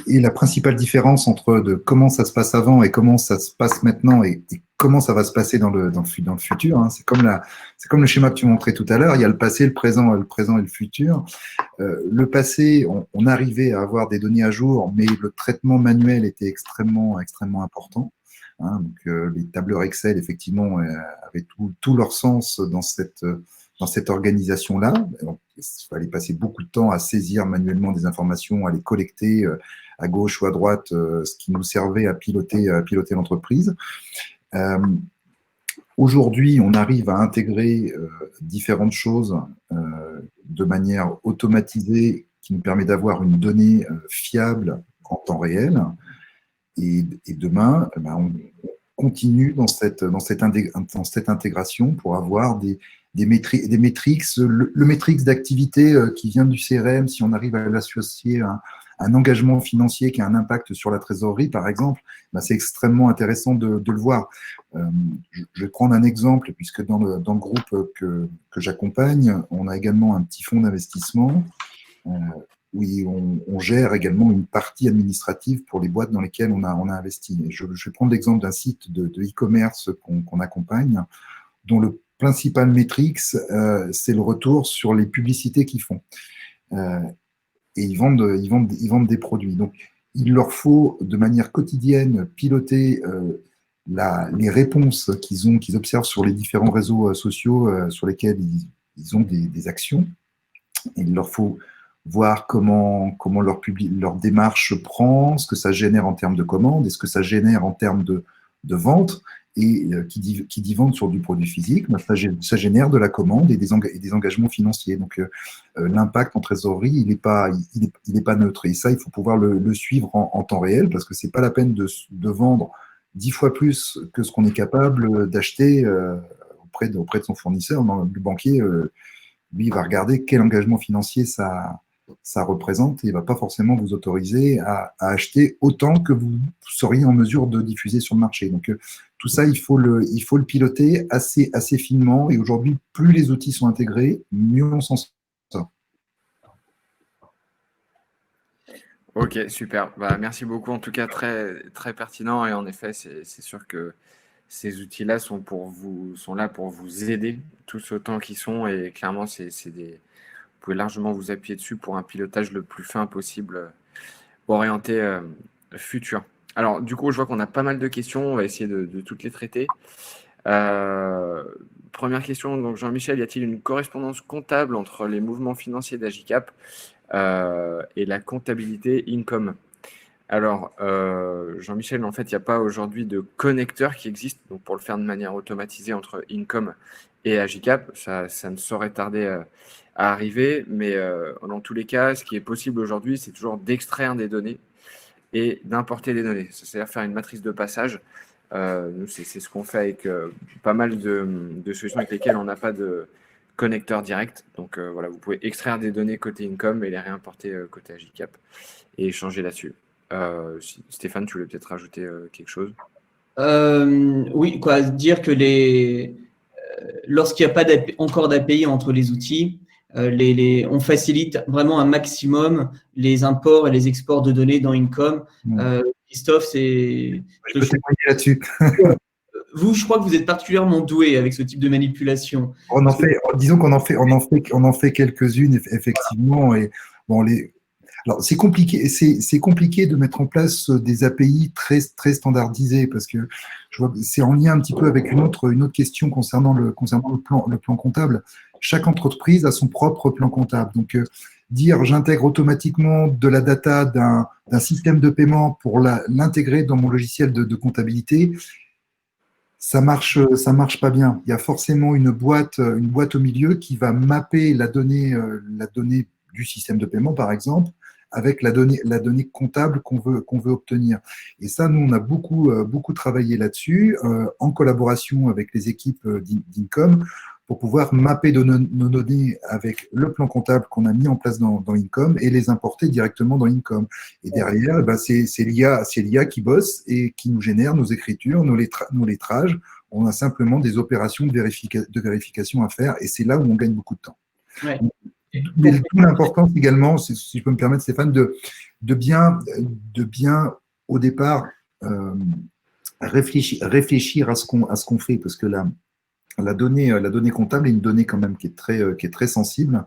la principale différence entre comment ça se passe avant et comment ça se passe maintenant et comment ça va se passer dans le futur, hein, c'est comme le schéma que tu montrais tout à l'heure. Il y a le passé, le présent et le futur. Le passé, on arrivait à avoir des données à jour, mais le traitement manuel était extrêmement important. Hein, donc les tableurs Excel, effectivement, avaient tout leur sens dans cette organisation-là. Il fallait passer beaucoup de temps à saisir manuellement des informations, à les collecter à gauche ou à droite, ce qui nous servait à piloter l'entreprise. Aujourd'hui, on arrive à intégrer différentes choses de manière automatisée qui nous permet d'avoir une donnée fiable en temps réel. Et demain, on continue dans cette intégration pour avoir des métriques, le métrique d'activité qui vient du CRM, si on arrive à l'associer à un engagement financier qui a un impact sur la trésorerie, par exemple, c'est extrêmement intéressant de le voir. Je vais prendre un exemple, puisque dans le groupe que j'accompagne, on a également un petit fonds d'investissement où on gère également une partie administrative pour les boîtes dans lesquelles on a investi. Et je vais prendre l'exemple d'un site de e-commerce qu'on accompagne, dont le principal métrique, c'est le retour sur les publicités qu'ils font. Et ils vendent des produits. Donc, il leur faut, de manière quotidienne, piloter les réponses qu'ils observent sur les différents réseaux sociaux sur lesquels ils ont des actions. Et il leur faut voir comment leur démarche prend, ce que ça génère en termes de commandes, et ce que ça génère en termes de vente. Et qui dit vente sur du produit physique, ça génère de la commande et des engagements financiers. Donc, l'impact en trésorerie, il n'est pas neutre. Et ça, il faut pouvoir le suivre en temps réel, parce que ce n'est pas la peine de vendre 10 fois plus que ce qu'on est capable d'acheter auprès de son fournisseur. Le banquier, lui, il va regarder quel engagement financier ça représente et il ne va pas forcément vous autoriser à acheter autant que vous seriez en mesure de diffuser sur le marché. Donc, tout ça, il faut le piloter assez finement. Et aujourd'hui, plus les outils sont intégrés, mieux on s'en sort. Ok, super. Merci beaucoup. En tout cas, très, très pertinent. Et en effet, c'est sûr que ces outils-là sont là pour vous aider tous autant qu'ils sont. Et clairement, vous pouvez largement vous appuyer dessus pour un pilotage le plus fin possible, orienté futur. Alors, du coup, je vois qu'on a pas mal de questions. On va essayer de toutes les traiter. Première question, donc Jean-Michel, y a-t-il une correspondance comptable entre les mouvements financiers d'Agicap et la comptabilité Income? Alors, Jean-Michel, en fait, il n'y a pas aujourd'hui de connecteur qui existe donc pour le faire de manière automatisée entre Income et Agicap. Ça ne saurait tarder à arriver, mais dans tous les cas, ce qui est possible aujourd'hui, c'est toujours d'extraire des données et d'importer des données. C'est-à-dire faire une matrice de passage. Nous, c'est ce qu'on fait avec pas mal de solutions avec lesquelles on n'a pas de connecteur direct. Donc voilà, vous pouvez extraire des données côté Income et les réimporter côté Agicap et échanger là-dessus. Stéphane, tu voulais peut-être rajouter quelque chose? Oui, quoi, dire que lorsqu'il n'y a pas encore d'API entre les outils, on facilite vraiment un maximum les imports et les exports de données dans Income. Christophe, Je peux témoigner là-dessus. Vous, je crois que vous êtes particulièrement doué avec ce type de manipulation. Disons qu'on en fait quelques-unes, effectivement. Et bon, alors, c'est compliqué de mettre en place des API très, très standardisées parce que c'est en lien un petit peu avec une autre question concernant le plan comptable. Chaque entreprise a son propre plan comptable. Donc, dire j'intègre automatiquement de la data d'un système de paiement pour l'intégrer dans mon logiciel de comptabilité, ça marche pas bien. Il y a forcément une boîte au milieu qui va mapper la donnée du système de paiement, par exemple, avec la donnée comptable qu'on veut obtenir. Et ça, nous, on a beaucoup travaillé là-dessus, en collaboration avec les équipes d'Income, pour pouvoir mapper nos données avec le plan comptable qu'on a mis en place dans Income et les importer directement dans Income. Et derrière, c'est l'IA qui bosse et qui nous génère nos écritures, nos lettrages. On a simplement des opérations de vérification à faire et c'est là où on gagne beaucoup de temps. Ouais. Mais d'où l'importance également, si je peux me permettre, Stéphane, de bien au départ réfléchir à ce qu'on fait, parce que la donnée comptable est une donnée quand même qui est très sensible.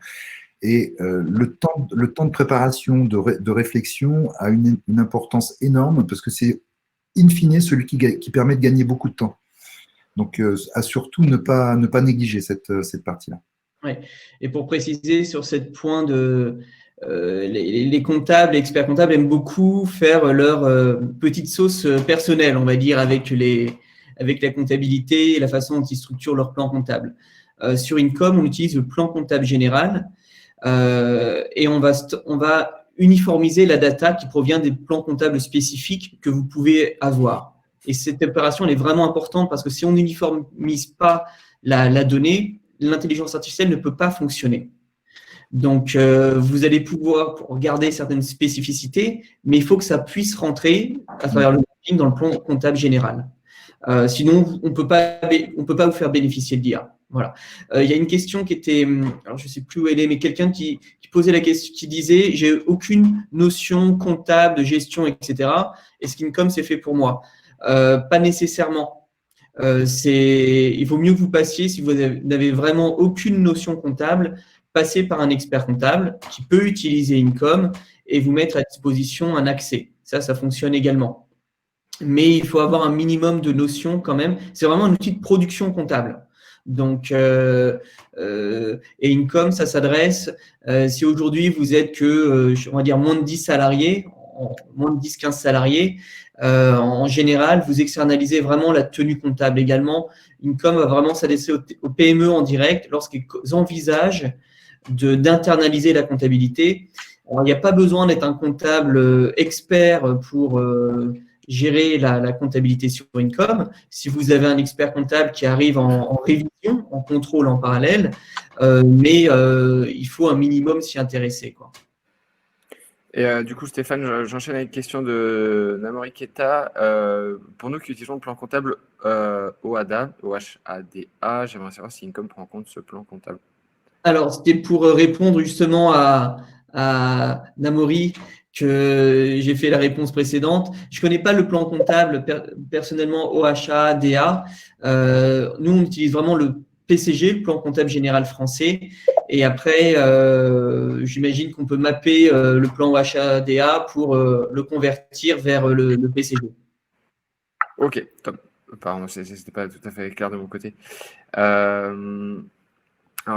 Et le temps de préparation, de réflexion a une importance énorme parce que c'est in fine celui qui permet de gagner beaucoup de temps. Donc, à surtout ne pas négliger cette partie-là. Ouais. Et pour préciser sur ce point les comptables, les experts comptables aiment beaucoup faire leur petite sauce personnelle, on va dire, avec la comptabilité et la façon dont ils structurent leur plan comptable. Sur Income, on utilise le plan comptable général et on va uniformiser la data qui provient des plans comptables spécifiques que vous pouvez avoir. Et cette opération, elle est vraiment importante parce que si on n'uniformise pas la donnée, l'intelligence artificielle ne peut pas fonctionner. Donc, vous allez pouvoir regarder certaines spécificités, mais il faut que ça puisse rentrer à travers le mapping dans le plan comptable général. Sinon, on peut pas vous faire bénéficier de l'IA. Voilà. Il y a une question qui était, alors je ne sais plus où elle est, mais quelqu'un qui posait la question, qui disait, j'ai aucune notion comptable, de gestion, etc. Est-ce qu'Income, c'est fait pour moi? Pas nécessairement. Il vaut mieux que vous passiez, si vous n'avez vraiment aucune notion comptable, passer par un expert comptable qui peut utiliser Income et vous mettre à disposition un accès. Ça fonctionne également. Mais il faut avoir un minimum de notions quand même. C'est vraiment un outil de production comptable. Donc, et Income, ça s'adresse, si aujourd'hui vous êtes que, on va dire, moins de 10 salariés, moins de 10-15 salariés, en général, vous externalisez vraiment la tenue comptable également. Income va vraiment s'adresser aux PME en direct lorsqu'ils envisagent d'internaliser la comptabilité. Alors, il n'y a pas besoin d'être un comptable expert pour gérer la comptabilité sur Income. Si vous avez un expert comptable qui arrive en révision, en contrôle en parallèle, mais il faut un minimum s'y intéresser, quoi. Et du coup, Stéphane, j'enchaîne avec une question de Namori Keta. Pour nous qui utilisons le plan comptable OHADA, j'aimerais savoir si Income prend en compte ce plan comptable. Alors, c'était pour répondre justement à Namori que j'ai fait la réponse précédente. Je ne connais pas le plan comptable personnellement OHA, DA. Nous, on utilise vraiment le PCG, le plan comptable général français. Et après, j'imagine qu'on peut mapper le plan OHA, DA pour le convertir vers le PCG. Ok, top. Pardon, c'était pas tout à fait clair de mon côté. Alors,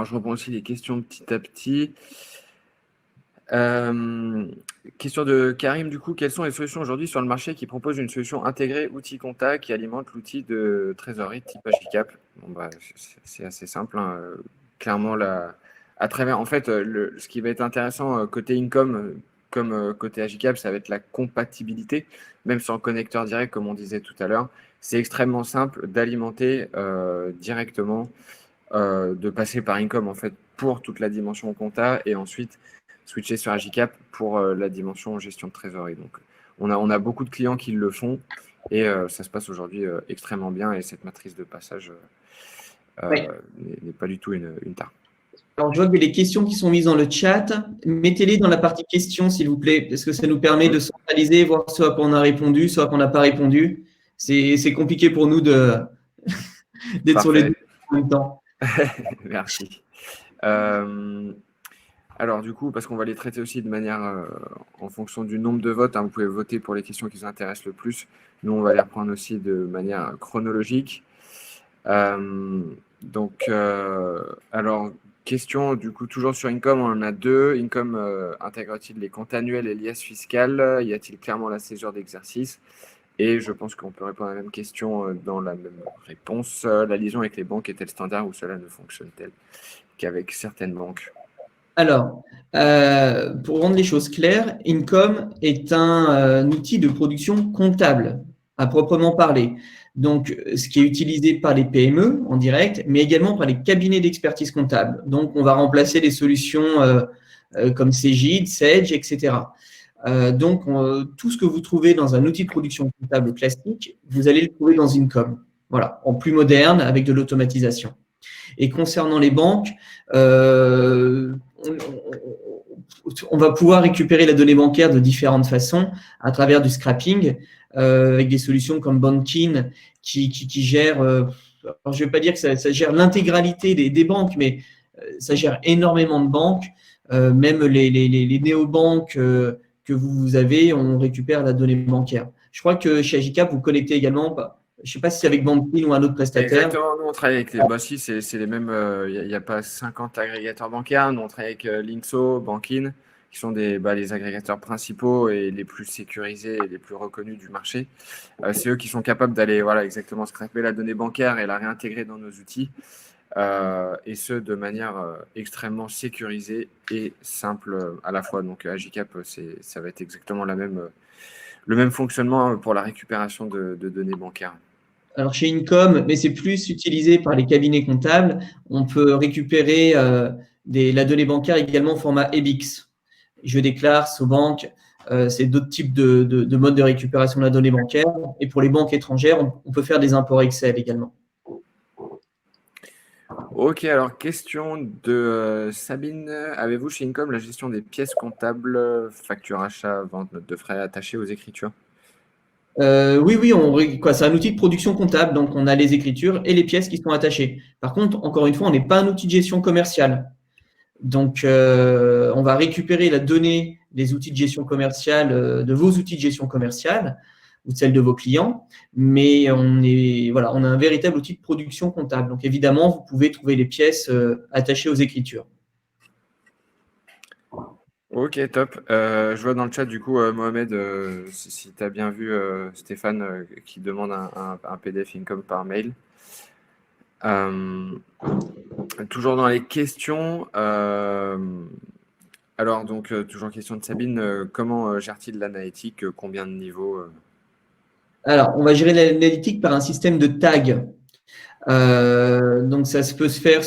je reprends aussi les questions petit à petit. Question de Karim, du coup, quelles sont les solutions aujourd'hui sur le marché qui proposent une solution intégrée outil compta qui alimente l'outil de trésorerie type Agicap? Bon, c'est assez simple, hein. Clairement, à travers, en fait, ce qui va être intéressant côté Income, comme côté Agicap, ça va être la compatibilité, même sans connecteur direct, comme on disait tout à l'heure. C'est extrêmement simple d'alimenter directement, de passer par Income en fait pour toute la dimension compta et ensuite switcher sur Agicap pour la dimension gestion de trésorerie. Donc, on a beaucoup de clients qui le font et ça se passe aujourd'hui extrêmement bien et cette matrice de passage Oui. n'est pas du tout une tare. Alors, je vois qu'il y a des questions qui sont mises dans le chat. Mettez-les dans la partie questions, s'il vous plaît, parce que ça nous permet de centraliser, voir soit qu'on a répondu, soit qu'on n'a pas répondu. C'est compliqué pour nous d'être sur les deux en même temps. Merci. Alors, du coup, parce qu'on va les traiter aussi de manière en fonction du nombre de votes, hein, vous pouvez voter pour les questions qui vous intéressent le plus. Nous, on va les reprendre aussi de manière chronologique. Alors, question, du coup, toujours sur Income, on en a deux. Income intègre-t-il les comptes annuels et liasses fiscales? Y a-t-il clairement la césure d'exercice? Et je pense qu'on peut répondre à la même question dans la même réponse. La liaison avec les banques est-elle standard ou cela ne fonctionne-t-elle qu'avec certaines banques? Alors, pour rendre les choses claires, Income est un outil de production comptable, à proprement parler. Donc, ce qui est utilisé par les PME en direct, mais également par les cabinets d'expertise comptable. Donc, on va remplacer les solutions comme Cegid, Sage, etc. Donc, tout ce que vous trouvez dans un outil de production comptable classique, vous allez le trouver dans Income. Voilà, en plus moderne, avec de l'automatisation. Et concernant les banques, on va pouvoir récupérer la donnée bancaire de différentes façons à travers du scrapping, avec des solutions comme Bankin qui gèrent, alors je ne vais pas dire que ça gère l'intégralité des banques, mais ça gère énormément de banques. Même les néobanques que vous avez, on récupère la donnée bancaire. Je crois que chez Agicap, vous connectez également, je ne sais pas si c'est avec Bankin ou un autre prestataire. Exactement, nous on travaille avec les si, c'est les mêmes, il n'y a pas 50 agrégateurs bancaires, nous on travaille avec Linkso, Bankin, qui sont les agrégateurs principaux et les plus sécurisés et les plus reconnus du marché. C'est eux qui sont capables d'aller exactement scraper la donnée bancaire et la réintégrer dans nos outils, et ce de manière extrêmement sécurisée et simple à la fois. Donc Agicap, ça va être exactement le même fonctionnement pour la récupération de données bancaires. Alors chez Income, mais c'est plus utilisé par les cabinets comptables, on peut récupérer la donnée bancaire également au format EBIX. Je déclare, SoBank, c'est d'autres types de modes de récupération de la donnée bancaire. Et pour les banques étrangères, on peut faire des imports Excel également. Ok, alors question de Sabine. Avez-vous chez Income la gestion des pièces comptables, facture achat, vente, note de frais attachées aux écritures? Oui, c'est un outil de production comptable, donc on a les écritures et les pièces qui sont attachées. Par contre, encore une fois, on n'est pas un outil de gestion commerciale. Donc, on va récupérer la donnée des outils de gestion commerciale, de vos outils de gestion commerciale ou de celle de vos clients, mais on a un véritable outil de production comptable. Donc, évidemment, vous pouvez trouver les pièces attachées aux écritures. Ok, top. Je vois dans le chat, du coup, Mohamed, si tu as bien vu Stéphane qui demande un PDF Income par mail. Toujours dans les questions. Alors, donc, toujours question de Sabine. Comment gère-t-il l'analytique? Combien de niveaux? Alors, on va gérer l'analytique par un système de tags. Donc, ça peut se faire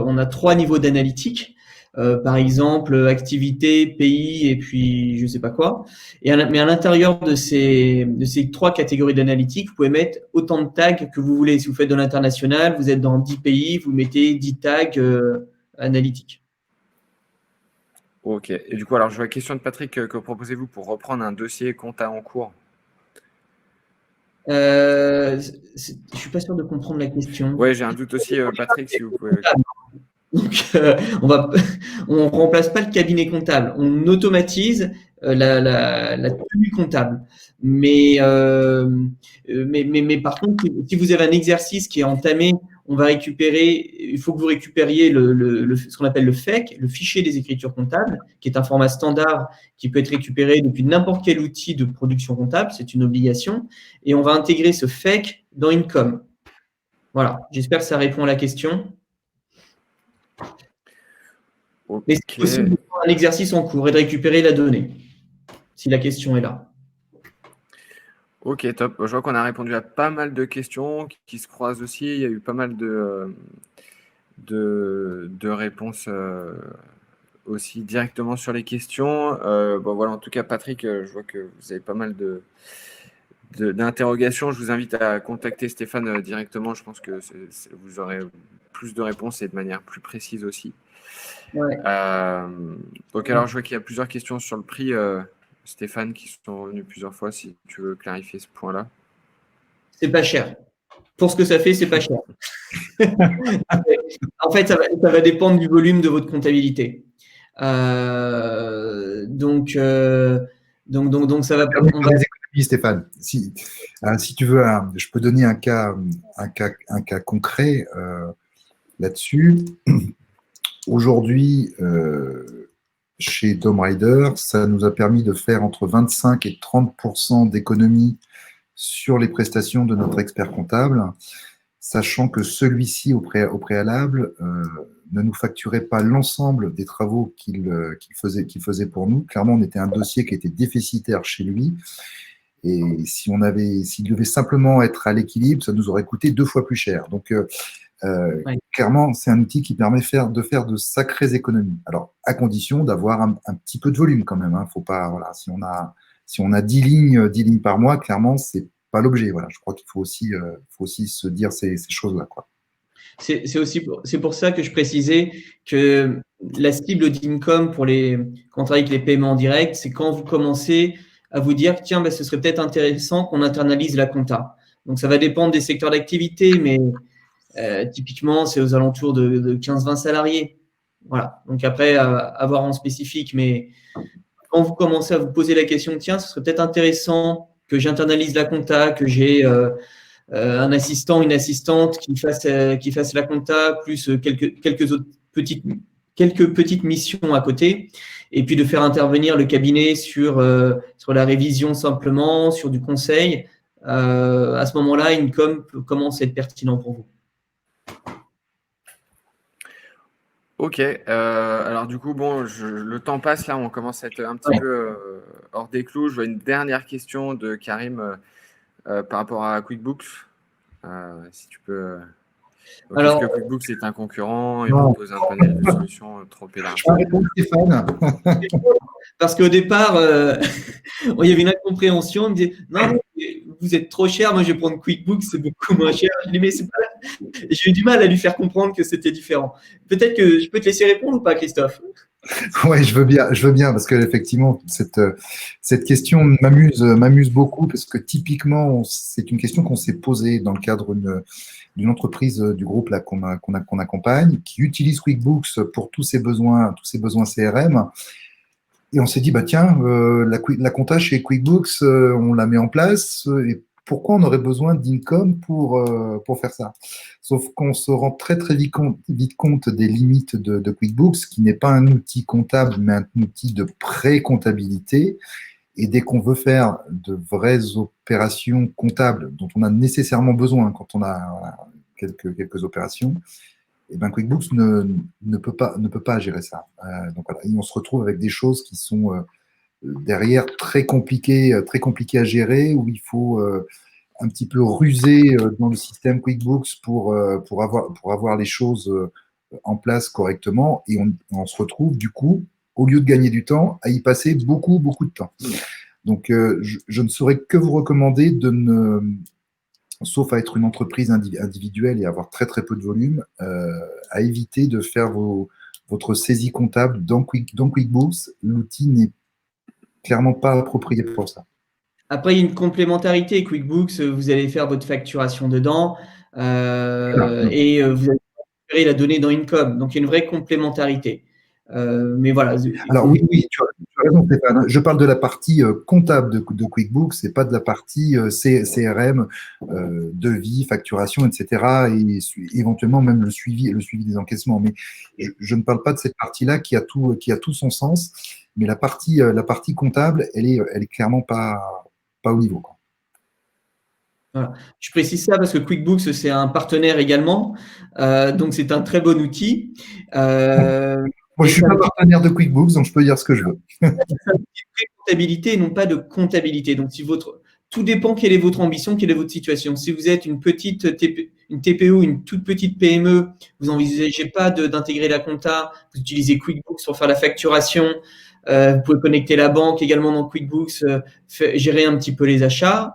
on a 3 niveaux d'analytique. Par exemple, activité, pays et puis je ne sais pas quoi. Mais à l'intérieur de ces 3 catégories d'analytique, vous pouvez mettre autant de tags que vous voulez. Si vous faites de l'international, vous êtes dans 10 pays, vous mettez 10 tags analytiques. Ok. Et du coup, alors je vois la question de Patrick, que proposez-vous pour reprendre un dossier compta en cours? Je ne suis pas sûr de comprendre la question. Oui, j'ai un doute aussi, Patrick, si vous pouvez. Donc, on ne remplace pas le cabinet comptable, on automatise la tenue comptable. Mais par contre, si vous avez un exercice qui est entamé, il faut que vous récupériez ce qu'on appelle le FEC, le fichier des écritures comptables, qui est un format standard qui peut être récupéré depuis n'importe quel outil de production comptable, c'est une obligation, et on va intégrer ce FEC dans Income. Voilà, j'espère que ça répond à la question. Mais c'est possible de faire un exercice en cours et de récupérer la donnée, si la question est là. Ok, top. Je vois qu'on a répondu à pas mal de questions qui se croisent aussi. Il y a eu pas mal de réponses aussi directement sur les questions. Bon, voilà, en tout cas, Patrick, je vois que vous avez pas mal d'interrogations. Je vous invite à contacter Stéphane directement. Je pense que vous aurez plus de réponses et de manière plus précise aussi. Ouais. Donc, alors, je vois qu'il y a plusieurs questions sur le prix, Stéphane, qui sont revenues plusieurs fois, si tu veux clarifier ce point-là. C'est pas cher. Pour ce que ça fait, c'est pas cher. En fait, ça va dépendre du volume de votre comptabilité. Donc, ça va. On va les économies, Stéphane. Si tu veux, je peux donner un cas concret là-dessus. Aujourd'hui, chez Dome Rider, ça nous a permis de faire entre 25 et 30% d'économies sur les prestations de notre expert comptable, sachant que celui-ci, au préalable, ne nous facturait pas l'ensemble des travaux qu'il faisait pour nous. Clairement, on était un dossier qui était déficitaire chez lui. Et s'il devait simplement être à l'équilibre, ça nous aurait coûté 2 fois plus cher. Donc, clairement, c'est un outil qui permet de faire de sacrées économies. Alors, à condition d'avoir un petit peu de volume quand même. Faut pas, voilà, si on a 10 lignes par mois, clairement, c'est pas l'objet. Voilà, je crois qu'il faut aussi se dire ces choses-là, quoi. C'est pour ça que je précisais que la cible d'Income quand on travaille avec les paiements directs, c'est quand vous commencez à vous dire, tiens, ce serait peut-être intéressant qu'on internalise la compta. Donc, ça va dépendre des secteurs d'activité, mais typiquement, c'est aux alentours de 15-20 salariés. Voilà. Donc, après, à voir en spécifique, mais quand vous commencez à vous poser la question, tiens, ce serait peut-être intéressant que j'internalise la compta, que j'ai un assistant, une assistante qui fasse la compta, plus quelques petites missions à côté, et puis de faire intervenir le cabinet sur la révision simplement, sur du conseil. À ce moment-là, Income commence à être pertinent pour vous. Ok, alors du coup, bon, le temps passe là, on commence à être un petit peu hors des clous. Je vois une dernière question de Karim par rapport à QuickBooks. Si tu peux. Est-ce que QuickBooks est un concurrent et propose un panel de solutions trop élargi? Je vais répondre, Stéphane. Parce qu'au départ, il y avait une incompréhension. On me disait, non, vous êtes trop cher, moi je vais prendre QuickBooks, c'est beaucoup moins cher. Je dis, mais c'est pas. J'ai eu du mal à lui faire comprendre que c'était différent. Peut-être que je peux te laisser répondre ou pas, Christophe? Ouais, je veux bien, parce que effectivement, cette question m'amuse beaucoup, parce que typiquement, c'est une question qu'on s'est posée dans le cadre d'une entreprise du groupe là qu'on accompagne, qui utilise QuickBooks pour tous ses besoins CRM. Et on s'est dit, bah tiens, la compta chez QuickBooks, on la met en place. Et pourquoi on aurait besoin d'Income pour faire ça? Sauf qu'on se rend très très vite compte des limites de QuickBooks, qui n'est pas un outil comptable, mais un outil de pré-comptabilité. Et dès qu'on veut faire de vraies opérations comptables, dont on a nécessairement besoin quand on a quelques opérations, et ben QuickBooks ne peut pas gérer ça. Donc voilà, et on se retrouve avec des choses qui sont derrière très compliquées à gérer, où il faut un petit peu ruser dans le système QuickBooks pour avoir les choses en place correctement, et on se retrouve du coup, au lieu de gagner du temps, à y passer beaucoup de temps. Donc je ne saurais que vous recommander sauf à être une entreprise individuelle et avoir très très peu de volume, à éviter de faire votre saisie comptable dans QuickBooks. L'outil n'est clairement pas approprié pour ça. Après, il y a une complémentarité. QuickBooks, vous allez faire votre facturation dedans et vous allez récupérer la donnée dans Income. Donc, il y a une vraie complémentarité. Mais voilà. Alors oui, tu as raison, Stéphane. Je parle de la partie comptable de QuickBooks et pas de la partie CRM, devis, facturation, etc. Et éventuellement même le suivi des encaissements. Mais je ne parle pas de cette partie-là qui a tout son sens. Mais la partie comptable, elle est clairement pas au niveau, quoi. Voilà. Je précise ça parce que QuickBooks, c'est un partenaire également. Donc, c'est un très bon outil. Moi, Moi, je ne suis pas partenaire de QuickBooks, donc je peux dire ce que je veux. Comptabilité et non pas de comptabilité. Donc, si tout dépend quelle est votre ambition, quelle est votre situation. Si vous êtes une TPE, une toute petite PME, vous n'envisagez pas d'intégrer la compta, vous utilisez QuickBooks pour faire la facturation, vous pouvez connecter la banque également dans QuickBooks, gérer un petit peu les achats.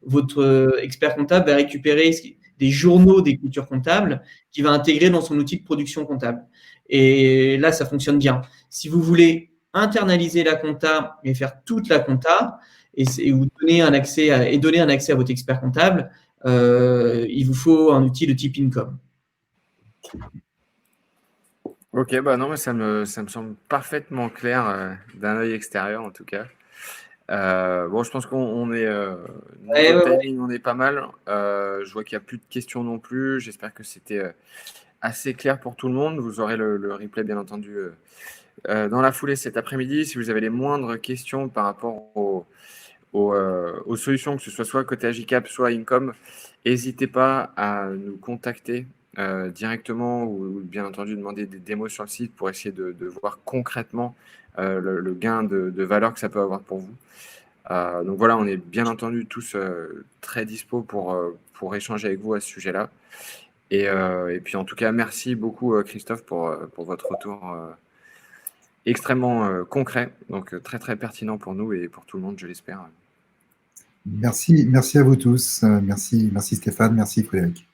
Votre expert comptable va récupérer des journaux d'écriture comptable qu'il va intégrer dans son outil de production comptable. Et là, ça fonctionne bien. Si vous voulez internaliser la compta et faire toute la compta et vous donner un accès à votre expert comptable, il vous faut un outil de type Income. Ok, bah non, mais ça me semble parfaitement clair d'un œil extérieur en tout cas. Bon, je pense qu'on est niveau timing, on est pas mal. Je vois qu'il n'y a plus de questions non plus. J'espère que c'était assez clair pour tout le monde. Vous aurez le replay bien entendu dans la foulée cet après-midi. Si vous avez les moindres questions par rapport aux solutions, que ce soit côté Agicap, soit Income, n'hésitez pas à nous contacter directement ou bien entendu demander des démos sur le site pour essayer de voir concrètement le gain de valeur que ça peut avoir pour vous. Donc voilà, on est bien entendu tous très dispo pour échanger avec vous à ce sujet-là. Et puis en tout cas, merci beaucoup Christophe pour votre retour extrêmement concret, donc très très pertinent pour nous et pour tout le monde, je l'espère. Merci à vous tous. Merci Stéphane, merci Frédéric.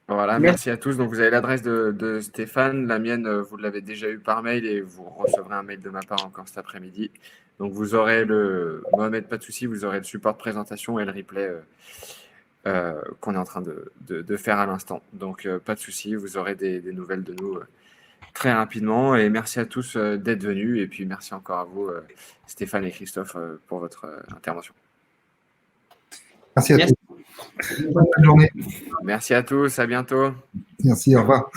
Voilà, merci à tous. Donc vous avez l'adresse de Stéphane, la mienne, vous l'avez déjà eu par mail et vous recevrez un mail de ma part encore cet après-midi. Donc vous aurez Mohamed, pas de souci, vous aurez le support de présentation et le replay qu'on est en train de faire à l'instant. Donc pas de souci, vous aurez des nouvelles de nous très rapidement. Et merci à tous d'être venus. Et puis merci encore à vous, Stéphane et Christophe, pour votre intervention. Merci à tous. Bonne journée. Merci à tous, à bientôt. Merci, au revoir.